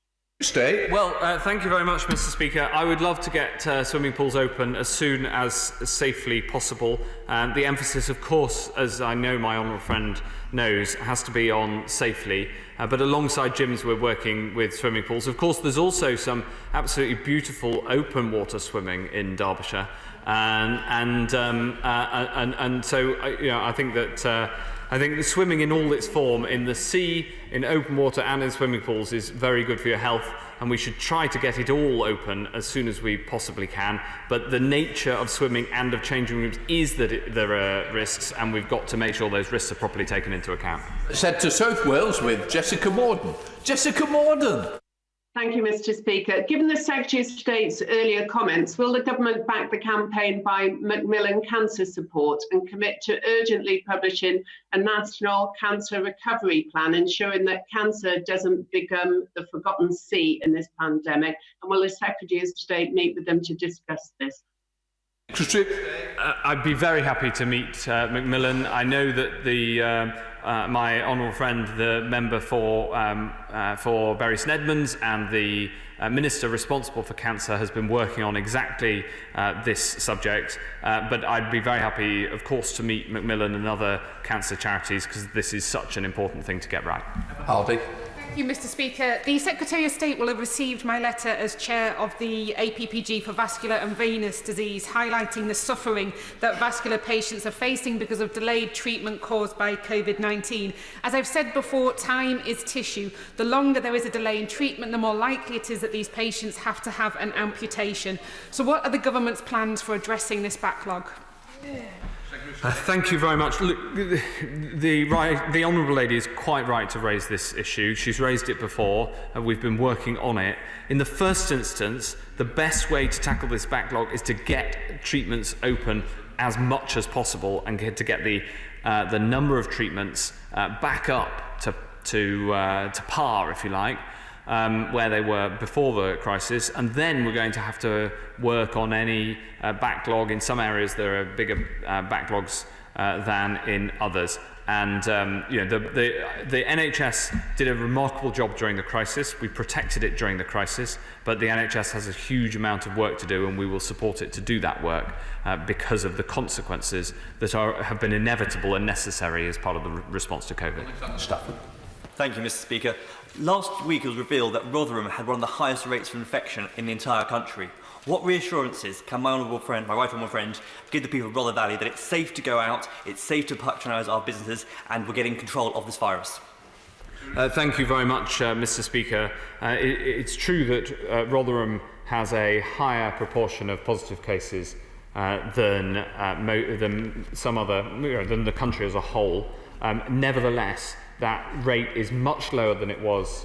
Well, thank you very much, Mr. Speaker. I would love to get swimming pools open as soon as safely possible. The emphasis, of course, as I know my honourable friend knows, has to be on safely. But alongside gyms, we're working with swimming pools. Of course, there's also some absolutely beautiful open water swimming in Derbyshire, and so I think that. I think the swimming in all its form, in the sea, in open water and in swimming pools, is very good for your health, and we should try to get it all open as soon as we possibly can. But the nature of swimming and of changing rooms is that there are risks, and we've got to make sure those risks are properly taken into account. Let's head to South Wales with Jessica Morden. Jessica Morden. Thank you, Mr. Speaker. Given the Secretary of State's earlier comments, will the government back the campaign by Macmillan Cancer Support and commit to urgently publishing a national cancer recovery plan, ensuring that cancer doesn't become the forgotten sea in this pandemic? And will the Secretary of State meet with them to discuss this? I'd be very happy to meet Macmillan. I know that my honourable friend, the member for Bury St Edmunds, and the Minister responsible for cancer has been working on exactly this subject. But I'd be very happy, of course, to meet Macmillan and other cancer charities, because this is such an important thing to get right. Harvey. Thank you, Mr. Speaker. The Secretary of State will have received my letter as chair of the APPG for vascular and venous disease, highlighting the suffering that vascular patients are facing because of delayed treatment caused by COVID-19. As I've said before, time is tissue. The longer there is a delay in treatment, the more likely it is that these patients have to have an amputation. So what are the government's plans for addressing this backlog? Thank you very much. Look, the Honourable Lady is quite right to raise this issue. She's raised it before, and we've been working on it. In the first instance, the best way to tackle this backlog is to get treatments open as much as possible and to get the number of treatments back up to par, if you like, where they were before the crisis. And then we're going to have to work on any backlog. In some areas there are bigger backlogs than in others. And the NHS did a remarkable job during the crisis. We protected it during the crisis, but the NHS has a huge amount of work to do, and we will support it to do that work because of the consequences that have been inevitable and necessary as part of the response to COVID. Thank you, Mr. Speaker. Last week it was revealed that Rotherham had one of the highest rates of infection in the entire country. What reassurances can my right honourable friend, give the people of Rother Valley that it's safe to go out, it's safe to patronise our businesses, and we're getting control of this virus? Thank you very much, Mr. Speaker. It's true that Rotherham has a higher proportion of positive cases than the country as a whole. Nevertheless, that rate is much lower than it was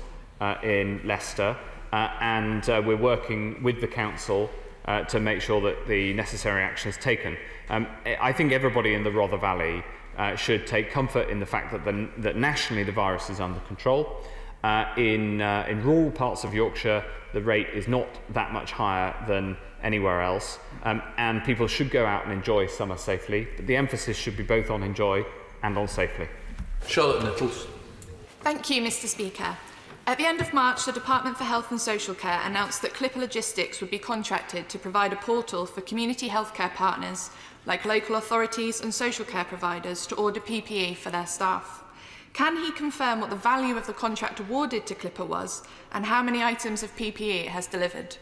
in Leicester. And we're working with the council to make sure that the necessary action is taken. I think everybody in the Rother Valley should take comfort in the fact that nationally the virus is under control. In rural parts of Yorkshire, the rate is not that much higher than anywhere else, and people should go out and enjoy summer safely. But the emphasis should be both on enjoy and on safely. Charlotte Nichols. Thank you, Mr. Speaker. At the end of March, the Department for Health and Social Care announced that Clipper Logistics would be contracted to provide a portal for community healthcare partners, like local authorities and social care providers, to order PPE for their staff. Can he confirm what the value of the contract awarded to Clipper was, and how many items of PPE it has delivered?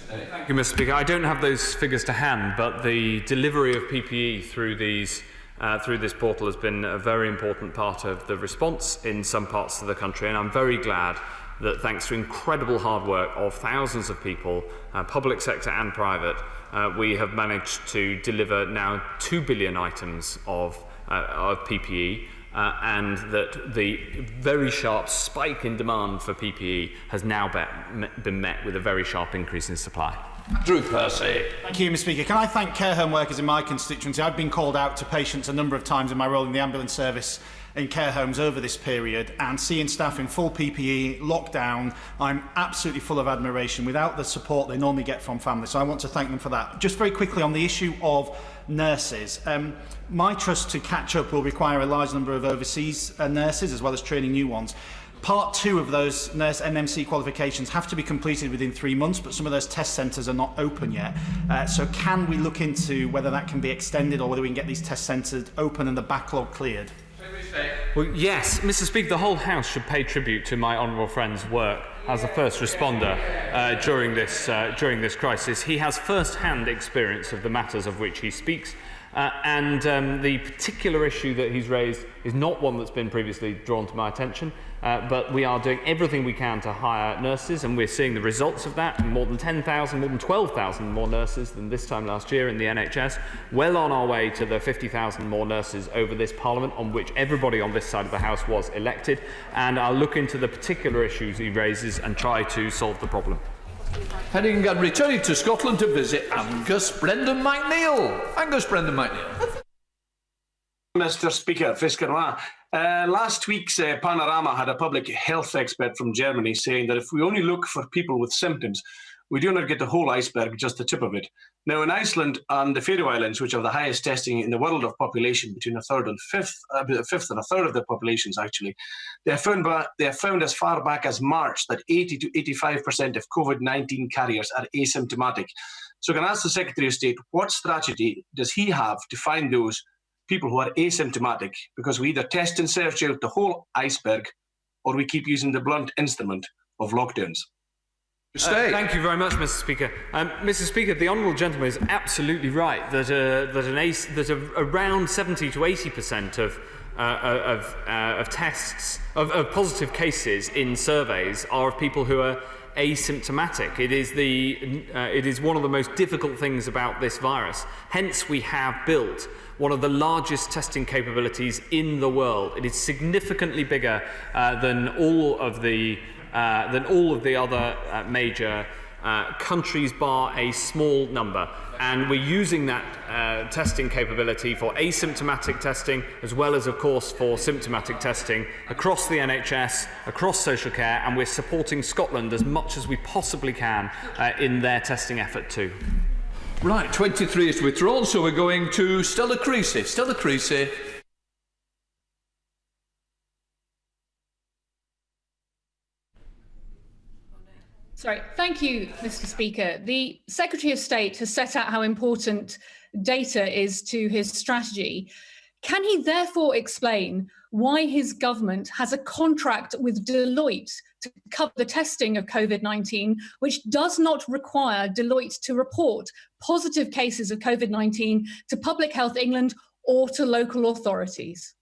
Thank you, Mr. Speaker. I don't have those figures to hand, but the delivery of PPE through this portal has been a very important part of the response in some parts of the country, and I'm very glad that thanks to incredible hard work of thousands of people, public sector and private, we have managed to deliver now 2 billion items of PPE, and that the very sharp spike in demand for PPE has now been met with a very sharp increase in supply. Drew Percy. Thank you, Mr. Speaker. Can I thank care home workers in my constituency? I've been called out to patients a number of times in my role in the ambulance service in care homes over this period, and seeing staff in full PPE, lockdown, I'm absolutely full of admiration without the support they normally get from families. So I want to thank them for that. Just very quickly on the issue of nurses. My trust to catch up will require a large number of overseas nurses as well as training new ones. Part 2 of those nurse NMC qualifications have to be completed within 3 months, but some of those test centres are not open yet. So can we look into whether that can be extended, or whether we can get these test centres open and the backlog cleared? Well, yes, Mr. Speaker, the whole House should pay tribute to my honourable friend's work as a first responder during this crisis. He has first-hand experience of the matters of which he speaks. And the particular issue that he's raised is not one that's been previously drawn to my attention, but we are doing everything we can to hire nurses, and we're seeing the results of that. More than 10,000, more than 12,000 more nurses than this time last year in the NHS. Well on our way to the 50,000 more nurses over this Parliament, on which everybody on this side of the House was elected. And I'll look into the particular issues he raises and try to solve the problem. Heading and returning to Scotland to visit Angus Brendan McNeill. Angus Brendan McNeill. Mr. Speaker, last week's Panorama had a public health expert from Germany saying that if we only look for people with symptoms, we do not get the whole iceberg, just the tip of it. Now, in Iceland and the Faroe Islands, which have the highest testing in the world of population, between a third and a fifth and a third of the populations, actually, they have found as far back as March that 80 to 85% of COVID-19 carriers are asymptomatic. So I can ask the Secretary of State, what strategy does he have to find those people who are asymptomatic? Because we either test and search out the whole iceberg, or we keep using the blunt instrument of lockdowns. Thank you very much, Mr. Speaker. Mr. Speaker, the honourable gentleman is absolutely right that around 70 to 80% of tests of positive cases in surveys are of people who are asymptomatic. It is one of the most difficult things about this virus. Hence, we have built one of the largest testing capabilities in the world. It is significantly bigger than all of the other major countries, bar a small number. And we're using that testing capability for asymptomatic testing, as well as, of course, for symptomatic testing across the NHS, across social care, and we're supporting Scotland as much as we possibly can in their testing effort too. Right, 23 is withdrawn, so we're going to Stella Creasy. Stella Creasy. Sorry, thank you, Mr. Speaker. The Secretary of State has set out how important data is to his strategy. Can he therefore explain why his government has a contract with Deloitte to cover the testing of COVID-19, which does not require Deloitte to report positive cases of COVID-19 to Public Health England or to local authorities?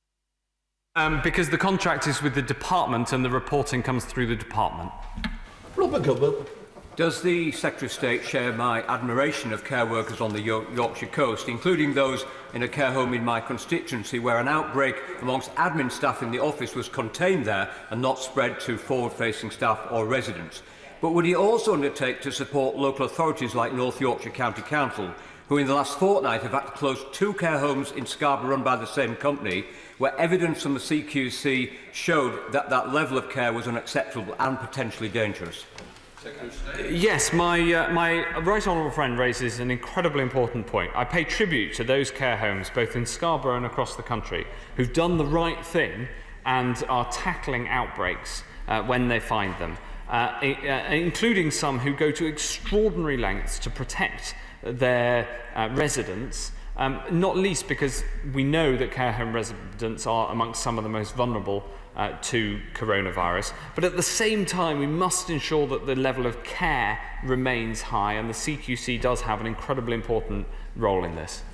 Because the contract is with the department and the reporting comes through the department. Robert Gilbert. Does the Secretary of State share my admiration of care workers on the Yorkshire coast, including those in a care home in my constituency where an outbreak amongst admin staff in the office was contained there and not spread to forward-facing staff or residents? But would he also undertake to support local authorities like North Yorkshire County Council, who in the last fortnight have had to close 2 care homes in Scarborough run by the same company, where evidence from the CQC showed that that level of care was unacceptable and potentially dangerous? Yes, my right honourable friend raises an incredibly important point. I pay tribute to those care homes, both in Scarborough and across the country, who've done the right thing and are tackling outbreaks when they find them, including some who go to extraordinary lengths to protect their residents, not least because we know that care home residents are amongst some of the most vulnerable to coronavirus. But at the same time, we must ensure that the level of care remains high, and the CQC does have an incredibly important role in this.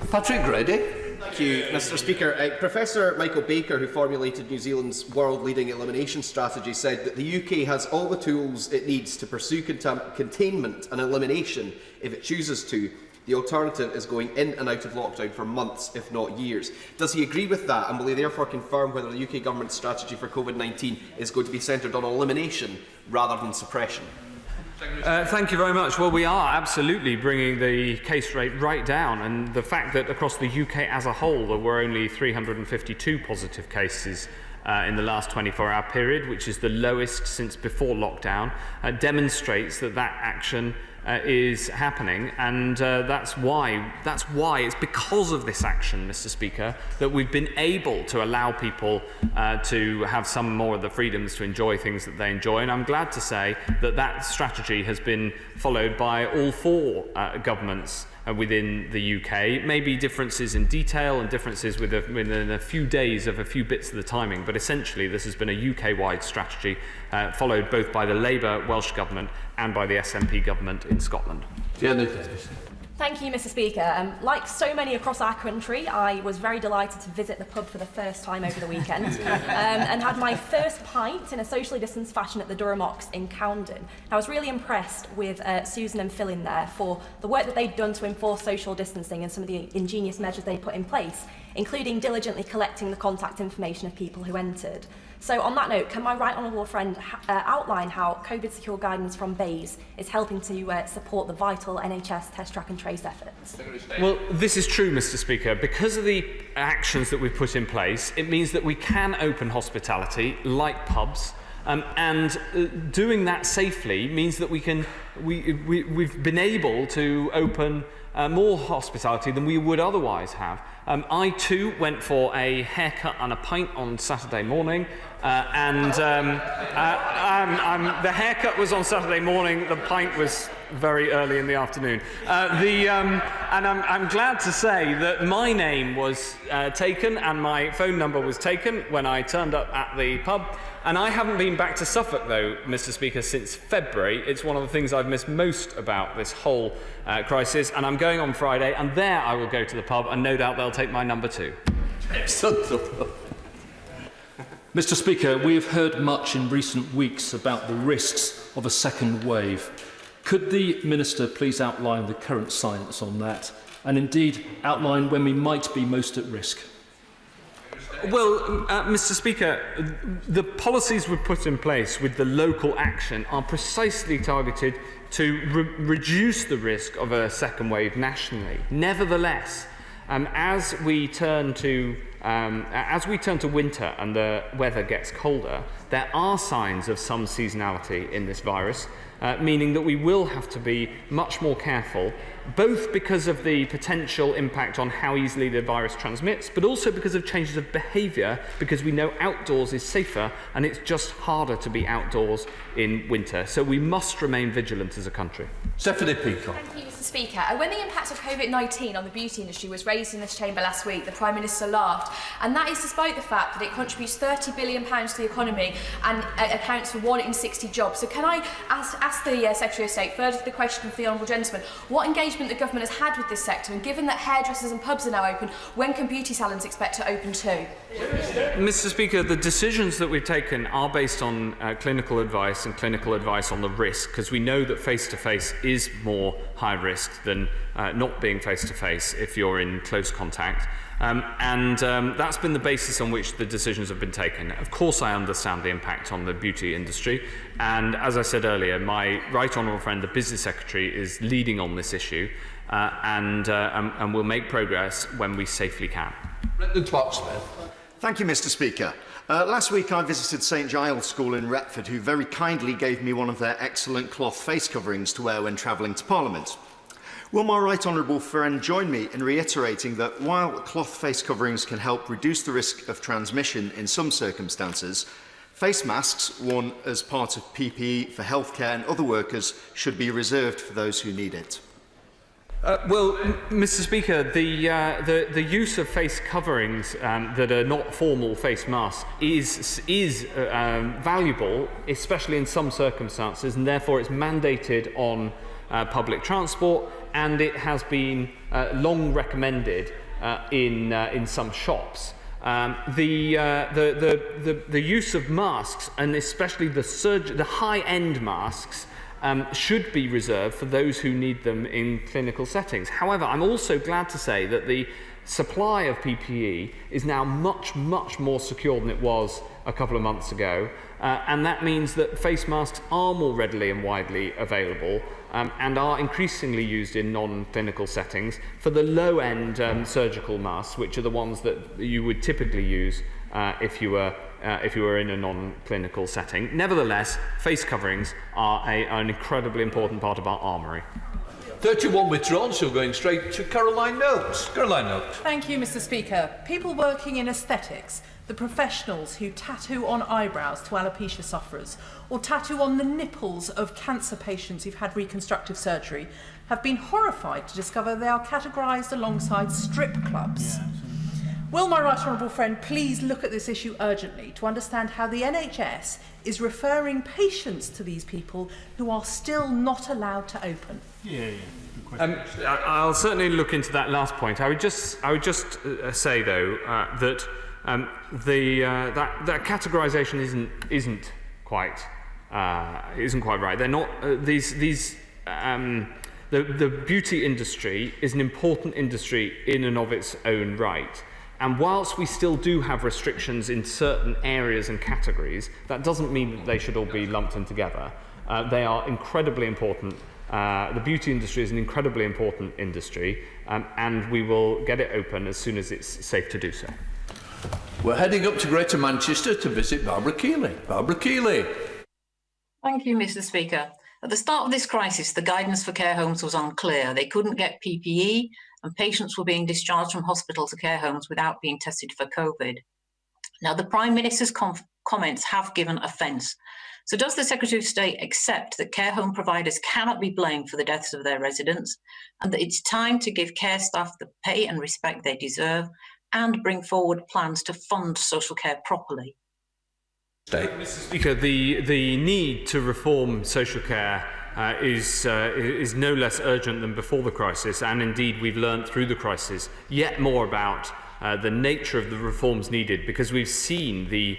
Patrick Grady. Thank you, Mr. Speaker. Professor Michael Baker, who formulated New Zealand's world-leading elimination strategy, said that the UK has all the tools it needs to pursue containment and elimination if it chooses to. The alternative is going in and out of lockdown for months, if not years. Does he agree with that, and will he therefore confirm whether the UK government's strategy for COVID-19 is going to be centred on elimination rather than suppression? Thank you very much. Well, we are absolutely bringing the case rate right down, and the fact that across the UK as a whole there were only 352 positive cases in the last 24-hour period, which is the lowest since before lockdown, demonstrates that that action is happening, and that's why it's because of this action, Mr. Speaker, that we've been able to allow people to have some more of the freedoms to enjoy things that they enjoy. And I'm glad to say that that strategy has been followed by all 4 governments within the UK. Maybe differences in detail and differences within a few days of a few bits of the timing, but essentially this has been a UK-wide strategy followed both by the Labour Welsh Government and by the SNP Government in Scotland. Thank you, Mr. Speaker. Like so many across our country, I was very delighted to visit the pub for the first time over the weekend and had my first pint in a socially distanced fashion at the Durham Ox in Coundon. I was really impressed with Susan and Phil in there for the work that they'd done to enforce social distancing and some of the ingenious measures they put in place, including diligently collecting the contact information of people who entered. So on that note, can my right honourable friend outline how COVID-secure guidance from BAYS is helping to support the vital NHS test, track and trace efforts? Well, this is true, Mr. Speaker. Because of the actions that we've put in place, it means that we can open hospitality like pubs, and doing that safely means that we've been able to open more hospitality than we would otherwise have. I too went for a haircut and a pint on Saturday morning, and the haircut was on Saturday morning, the pint was very early in the afternoon. And I'm glad to say that my name was taken and my phone number was taken when I turned up at the pub. And I haven't been back to Suffolk, though, Mr. Speaker, since February. It's one of the things I've missed most about this whole crisis. And I'm going on Friday, and there I will go to the pub, and no doubt they'll take my number too. Mr. Speaker, we have heard much in recent weeks about the risks of a second wave. Could the Minister please outline the current science on that, and indeed outline when we might be most at risk? Well, Mr. Speaker, the policies we've put in place with the local action are precisely targeted to reduce the risk of a second wave nationally. Nevertheless, As we turn to winter and the weather gets colder, there are signs of some seasonality in this virus, meaning that we will have to be much more careful, both because of the potential impact on how easily the virus transmits, but also because of changes of behaviour, because we know outdoors is safer and it's just harder to be outdoors in winter. So we must remain vigilant as a country. Stephanie Peacock. Thank you, Mr. Speaker. When the impact of COVID-19 on the beauty industry was raised in this chamber last week, the Prime Minister laughed, and that is despite the fact that it contributes £30 billion to the economy and accounts for 1 in 60 jobs. So can I ask the Secretary of State, further to the question of the Honourable Gentleman, what engagement the government has had with this sector, and given that hairdressers and pubs are now open, when can beauty salons expect to open too? Mr. Speaker, the decisions that we've taken are based on clinical advice and clinical advice on the risk, because we know that face-to-face is more high risk than not being face-to-face if you're in close contact. That's been the basis on which the decisions have been taken. Of course, I understand the impact on the beauty industry, and as I said earlier, my right honourable friend, the Business Secretary, is leading on this issue, and will make progress when we safely can. Thank you, Mr. Speaker. Last week I visited St Giles School in Retford, who very kindly gave me one of their excellent cloth face coverings to wear when travelling to Parliament. Will my right honourable friend join me in reiterating that while cloth face coverings can help reduce the risk of transmission in some circumstances, face masks worn as part of PPE for healthcare and other workers should be reserved for those who need it? Well, Mr. Speaker, the use of face coverings that are not formal face masks is valuable, especially in some circumstances, and therefore it's mandated on public transport, and it has been long recommended in some shops. The use of masks, and especially the high-end masks, should be reserved for those who need them in clinical settings. However, I'm also glad to say that the supply of PPE is now much, much more secure than it was a couple of months ago, and that means that face masks are more readily and widely available and are increasingly used in non-clinical settings for the low-end surgical masks, which are the ones that you would typically use if you were in a non-clinical setting. Nevertheless, face coverings are an incredibly important part of our armoury. 31 withdrawn, so going straight to Caroline Notes. Caroline Notes. Thank you, Mr. Speaker. People working in aesthetics, the professionals who tattoo on eyebrows to alopecia sufferers or tattoo on the nipples of cancer patients who've had reconstructive surgery, have been horrified to discover they are categorised alongside strip clubs. Will my right honourable friend please look at this issue urgently to understand how the NHS is referring patients to these people who are still not allowed to open? I'll certainly look into that last point. I would just say though that that categorisation isn't quite right. They're not the beauty industry is an important industry in and of its own right. And whilst we still do have restrictions in certain areas and categories, that doesn't mean that they should all be lumped in together. They are incredibly important. The beauty industry is an incredibly important industry, and we will get it open as soon as it's safe to do so. We're heading up to Greater Manchester to visit Barbara Keeley. Barbara Keeley. Thank you, Mr. Speaker. At the start of this crisis, the guidance for care homes was unclear. They couldn't get PPE, and patients were being discharged from hospital to care homes without being tested for COVID. Now, the Prime Minister's comments have given offence. So does the Secretary of State accept that care home providers cannot be blamed for the deaths of their residents, and that it's time to give care staff the pay and respect they deserve, and bring forward plans to fund social care properly? Mr. Speaker, the need to reform social care is no less urgent than before the crisis, and indeed we've learned through the crisis yet more about the nature of the reforms needed, because we've seen the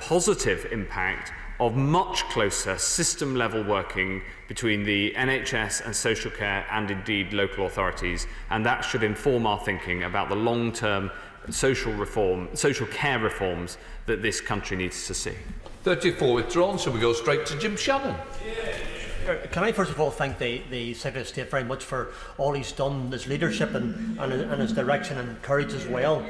positive impact of much closer system-level working between the NHS and social care and indeed local authorities, and that should inform our thinking about the long-term social care reforms that this country needs to see. 34 withdrawn, so we go straight to Jim Shannon. Can I first of all thank the Secretary of State very much for all he's done, his leadership and his direction and courage as well.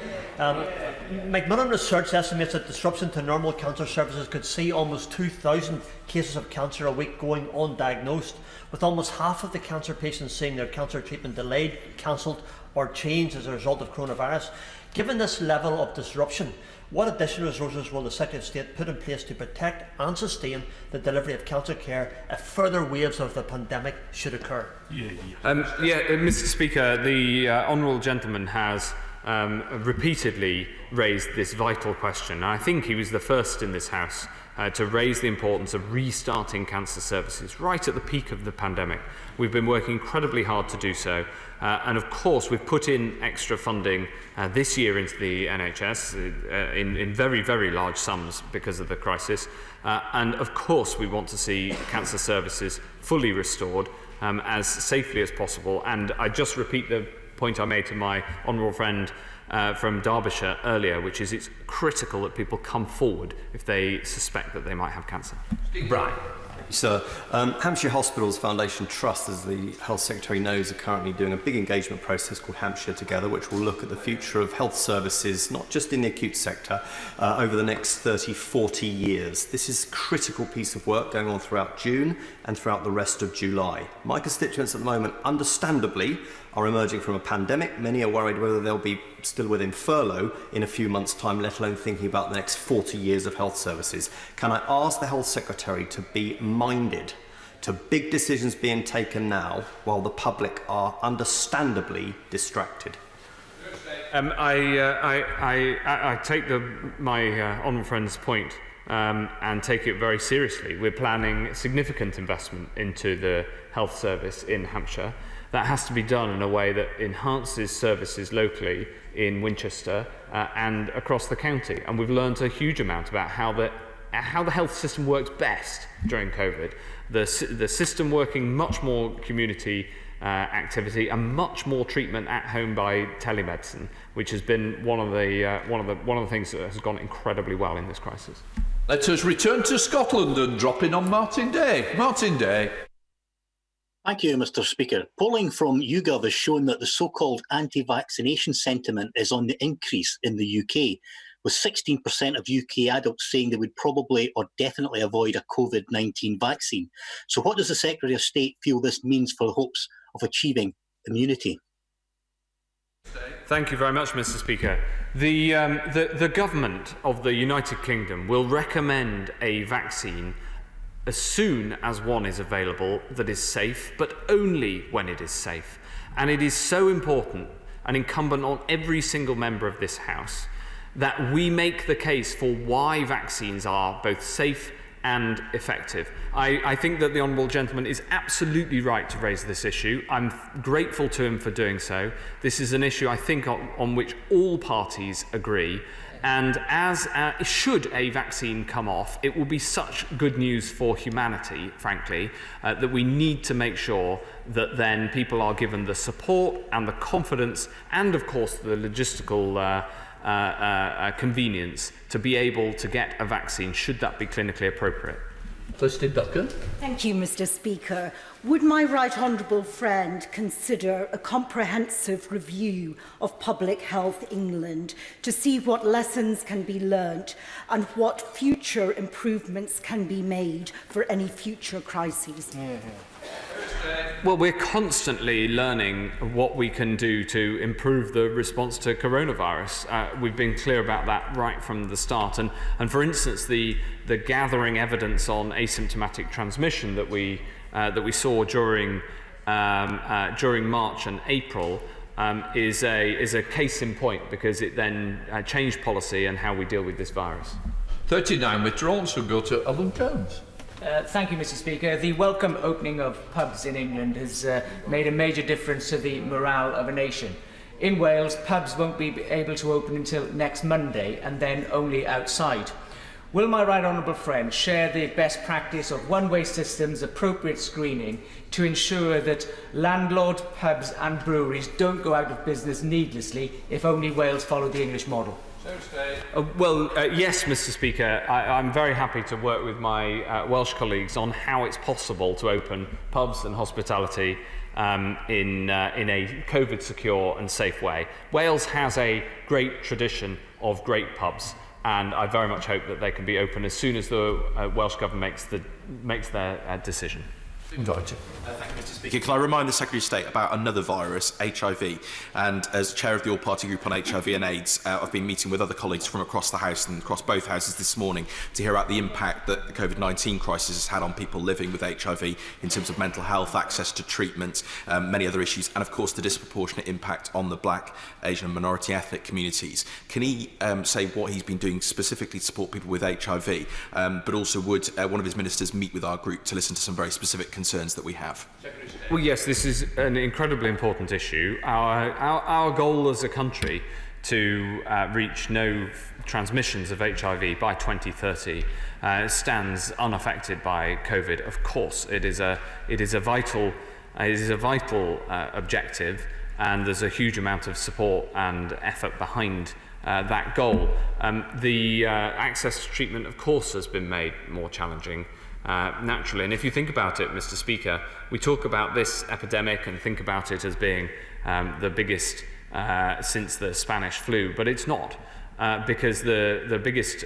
Macmillan Research estimates that disruption to normal cancer services could see almost 2,000 cases of cancer a week going undiagnosed, with almost half of the cancer patients seeing their cancer treatment delayed, cancelled or changed as a result of coronavirus. Given this level of disruption, what additional resources will the Secretary of State put in place to protect and sustain the delivery of cancer care if further waves of the pandemic should occur? Mr. Speaker, the honourable gentleman has repeatedly raised this vital question. And I think he was the first in this House to raise the importance of restarting cancer services right at the peak of the pandemic. We've been working incredibly hard to do so. And of course, we've put in extra funding this year into the NHS in very, very large sums because of the crisis. And of course, we want to see cancer services fully restored as safely as possible. And I just repeat the point I made to my honourable friend from Derbyshire earlier, which is it's critical that people come forward if they suspect that they might have cancer. Brian. Sir, Hampshire Hospitals Foundation Trust, as the Health Secretary knows, are currently doing a big engagement process called Hampshire Together, which will look at the future of health services, not just in the acute sector, over the next 30, 40 years. This is a critical piece of work going on throughout June and throughout the rest of July. My constituents at the moment, understandably, are emerging from a pandemic. Many are worried whether they'll be still within furlough in a few months' time, let alone thinking about the next 40 years of health services. Can I ask the Health Secretary to be minded to big decisions being taken now while the public are understandably distracted? I take my honourable friend's point and take it very seriously. We're planning significant investment into the health service in Hampshire. That has to be done in a way that enhances services locally in Winchester and across the county. And we've learned a huge amount about how the health system works best during COVID. The system working much more community activity and much more treatment at home by telemedicine, which has been one of the things that has gone incredibly well in this crisis. Let us return to Scotland and drop in on Martin Day. Martin Day. Thank you, Mr. Speaker. Polling from YouGov has shown that the so-called anti-vaccination sentiment is on the increase in the UK, with 16% of UK adults saying they would probably or definitely avoid a COVID-19 vaccine. So what does the Secretary of State feel this means for the hopes of achieving immunity? Thank you very much, Mr. Speaker. The government of the United Kingdom will recommend a vaccine as soon as one is available that is safe, but only when it is safe. And it is so important and incumbent on every single member of this House that we make the case for why vaccines are both safe and effective. I think that the honourable gentleman is absolutely right to raise this issue. I'm grateful to him for doing so. This is an issue, I think, on which all parties agree. And as should a vaccine come off, it will be such good news for humanity, frankly, that we need to make sure that then people are given the support and the confidence and, of course, the logistical convenience to be able to get a vaccine, should that be clinically appropriate. Thank you, Mr. Speaker. Would my right honourable friend consider a comprehensive review of Public Health England to see what lessons can be learnt and what future improvements can be made for any future crises? Well, we're constantly learning what we can do to improve the response to coronavirus. We've been clear about that right from the start. And for instance, the gathering evidence on asymptomatic transmission that we saw during March and April is a case in point, because it then changed policy and how we deal with this virus. 39 withdrawals will go to Alan Jones. Thank you, Mr. Speaker. The welcome opening of pubs in England has made a major difference to the morale of a nation. In Wales, pubs won't be able to open until next Monday, and then only outside. Will my right honourable friend share the best practice of one-way systems, appropriate screening, to ensure that landlords, pubs and breweries don't go out of business needlessly if only Wales follow the English model? Yes, Mr. Speaker. I'm very happy to work with my Welsh colleagues on how it's possible to open pubs and hospitality in a COVID-secure and safe way. Wales has a great tradition of great pubs, and I very much hope that they can be open as soon as the Welsh Government makes their decision. Thank you, Mr. Speaker. Can I remind the Secretary of State about another virus, HIV? And as chair of the All-Party Group on HIV and AIDS, I've been meeting with other colleagues from across the House and across both houses this morning to hear about the impact that the COVID-19 crisis has had on people living with HIV in terms of mental health, access to treatment, many other issues, and of course the disproportionate impact on the Black, Asian and minority ethnic communities. Can he say what he's been doing specifically to support people with HIV, but also would one of his ministers meet with our group to listen to some very specific concerns that we have? Well, yes, this is an incredibly important issue. Our goal as a country to reach no transmissions of HIV by 2030 stands unaffected by COVID. Of course, it is a vital objective, and there's a huge amount of support and effort behind that goal. The access to treatment, of course, has been made more challenging. Naturally, and if you think about it, Mr. Speaker, we talk about this epidemic and think about it as being the biggest since the Spanish flu, but it's not, because the biggest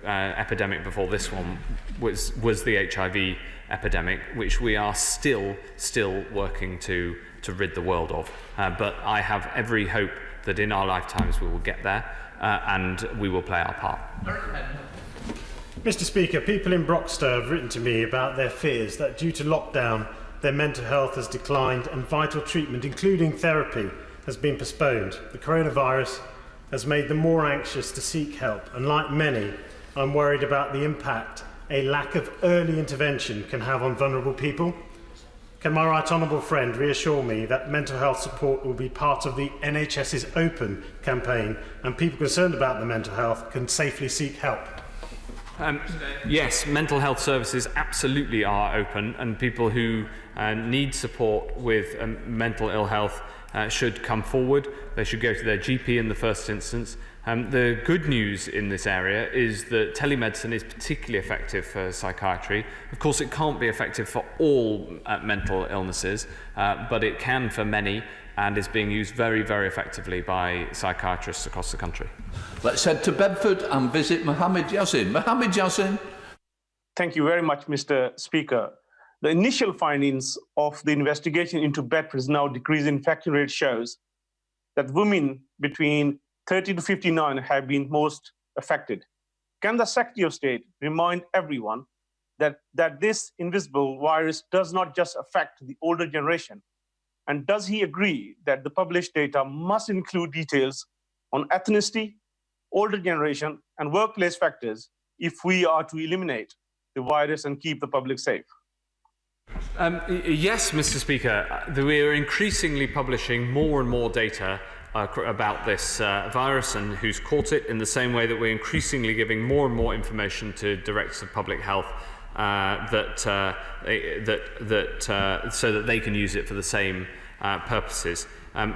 epidemic before this one was the HIV epidemic, which we are still working to rid the world of. But I have every hope that in our lifetimes we will get there, and we will play our part. Mr. Speaker, people in Broxton have written to me about their fears that due to lockdown, their mental health has declined and vital treatment, including therapy, has been postponed. The coronavirus has made them more anxious to seek help, and like many, I'm worried about the impact a lack of early intervention can have on vulnerable people. Can my right honourable friend reassure me that mental health support will be part of the NHS's Open campaign, and people concerned about their mental health can safely seek help? Yes, mental health services absolutely are open, and people who need support with mental ill health should come forward. They should go to their GP in the first instance. The good news in this area is that telemedicine is particularly effective for psychiatry. Of course, it can't be effective for all mental illnesses, but it can for many, and is being used very, very effectively by psychiatrists across the country. Let's head to Bedford and visit Mohammed Yazin. Mohammed Yazin. Thank you very much, Mr. Speaker. The initial findings of the investigation into Bedford's now decreasing infection rate shows that women between 30 to 59 have been most affected. Can the Secretary of State remind everyone that this invisible virus does not just affect the older generation? And does he agree that the published data must include details on ethnicity, older generation, and workplace factors if we are to eliminate the virus and keep the public safe? Yes, Mr. Speaker. We are increasingly publishing more and more data about this virus and who's caught it, in the same way that we're increasingly giving more and more information to Directors of Public Health so that they can use it for the same purposes.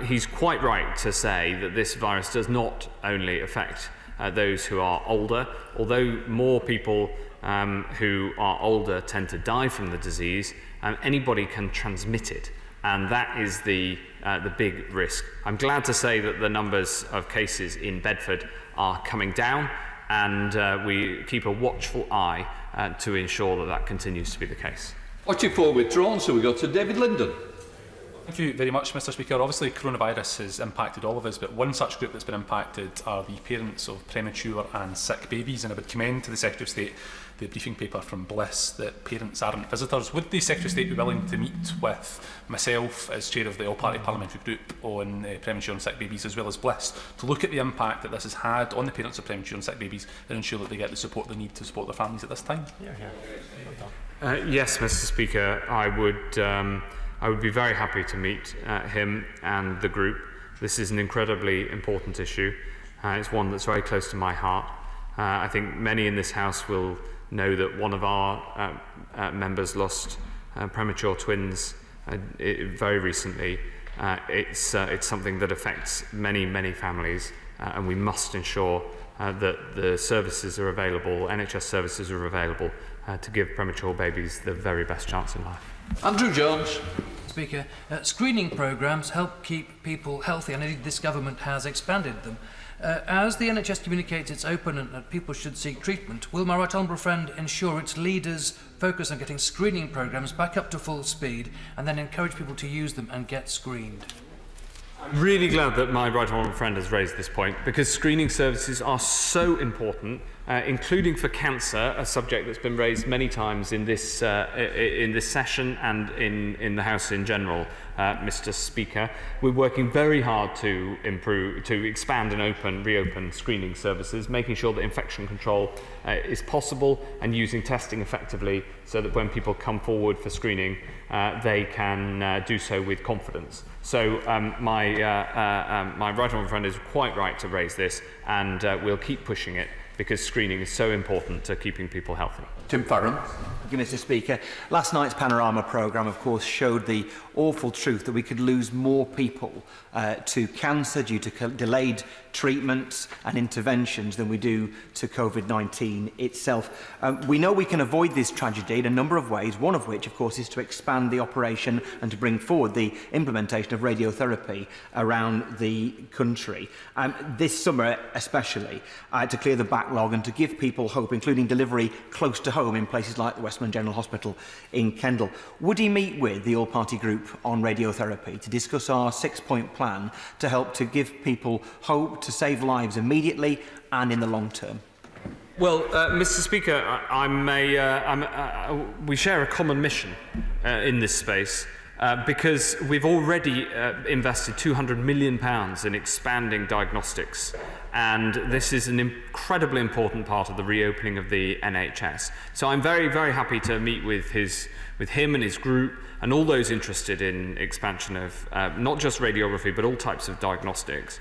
He's quite right to say that this virus does not only affect those who are older, although more people who are older tend to die from the disease. Anybody can transmit it, and that is the big risk. I'm glad to say that the numbers of cases in Bedford are coming down, and we keep a watchful eye to ensure that that continues to be the case. 44 withdrawn, so we go to David Linden. Thank you very much, Mr. Speaker. Obviously, coronavirus has impacted all of us, but one such group that's been impacted are the parents of premature and sick babies, and I would commend to the Secretary of State the briefing paper from Bliss that parents aren't visitors. Would the Secretary of State be willing to meet with myself as chair of the All-Party Parliamentary Group on premature and sick babies, as well as Bliss, to look at the impact that this has had on the parents of premature and sick babies and ensure that they get the support they need to support their families at this time? Yes, Mr. Speaker, I would be very happy to meet him and the group. This is an incredibly important issue. It's one that's very close to my heart. I think many in this House will know that one of our members lost premature twins very recently. It's something that affects many, many families, and we must ensure that the services are available, NHS services are available to give premature babies the very best chance in life. Andrew Jones. Speaker, screening programmes help keep people healthy, and indeed this government has expanded them. As the NHS communicates it's open and that people should seek treatment, will my right honourable friend ensure its leaders focus on getting screening programmes back up to full speed and then encourage people to use them and get screened? I'm really glad that my right honourable friend has raised this point, because screening services are so important, including for cancer, a subject that's been raised many times in this session and in the House in general, Mr. Speaker. We're working very hard to expand and reopen screening services, making sure that infection control is possible and using testing effectively so that when people come forward for screening, they can do so with confidence. So my right honourable friend is quite right to raise this, and we'll keep pushing it, because screening is so important to keeping people healthy. Tim Farron. Thank you, Mr. Speaker. Last night's Panorama programme, of course, showed the awful truth that we could lose more people to cancer due to delayed treatments and interventions than we do to COVID-19 itself. We know we can avoid this tragedy in a number of ways, one of which, of course, is to expand the operation and to bring forward the implementation of radiotherapy around the country. This summer, especially, to clear the backlog and to give people hope, including delivery close to home in places like the Westmorland General Hospital in Kendal. Would he meet with the all-party group on radiotherapy to discuss our 6-point plan to help to give people hope to save lives immediately and in the long term? Well, Mr. Speaker, we share a common mission in this space. Because we've already invested £200 million in expanding diagnostics, and this is an incredibly important part of the reopening of the NHS. So I'm very, very happy to meet with him and his group and all those interested in expansion of not just radiography but all types of diagnostics.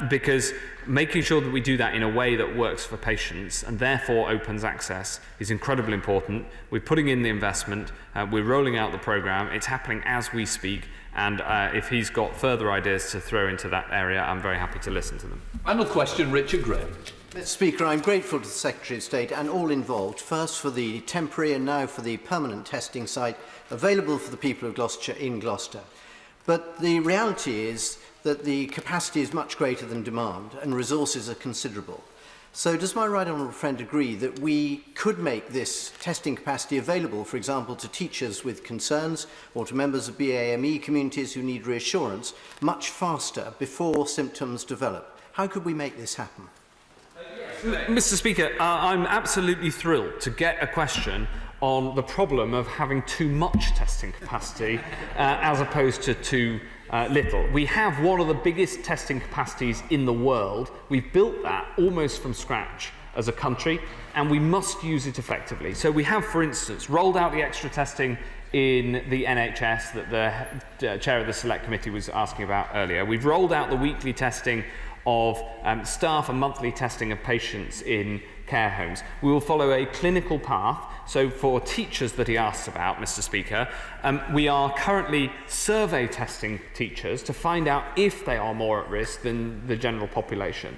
Because making sure that we do that in a way that works for patients and therefore opens access is incredibly important. We're putting in the investment, we're rolling out the programme, it's happening as we speak, and if he's got further ideas to throw into that area, I'm very happy to listen to them. Final question, Richard Graham. Mr. Speaker, I'm grateful to the Secretary of State and all involved, first for the temporary and now for the permanent testing site available for the people of Gloucestershire in Gloucester. But the reality is that the capacity is much greater than demand and resources are considerable. So does my right honourable friend agree that we could make this testing capacity available, for example, to teachers with concerns or to members of BAME communities who need reassurance much faster before symptoms develop? How could we make this happen? Mr. Speaker, I'm absolutely thrilled to get a question on the problem of having too much testing capacity as opposed to too little. We have one of the biggest testing capacities in the world. We've built that almost from scratch as a country, and we must use it effectively. So we have, for instance, rolled out the extra testing in the NHS that the chair of the Select Committee was asking about earlier. We've rolled out the weekly testing of staff and monthly testing of patients in care homes. We will follow a clinical path. So for teachers that he asked about, Mr. Speaker, we are currently survey testing teachers to find out if they are more at risk than the general population,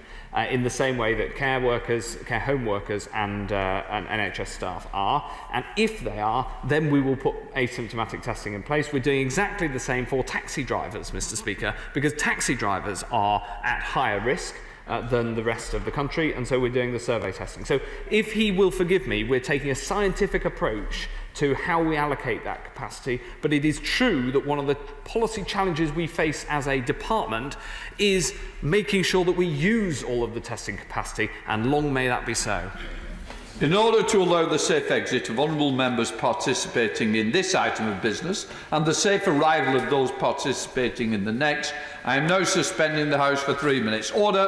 in the same way that care workers, care home workers and NHS staff are. And if they are, then we will put asymptomatic testing in place. We're doing exactly the same for taxi drivers, Mr. Speaker, because taxi drivers are at higher risk than the rest of the country, and so we're doing the survey testing. So if he will forgive me, we're taking a scientific approach to how we allocate that capacity, but it is true that one of the policy challenges we face as a department is making sure that we use all of the testing capacity, and long may that be so. In order to allow the safe exit of honourable members participating in this item of business and the safe arrival of those participating in the next, I am now suspending the House for 3 minutes. Order!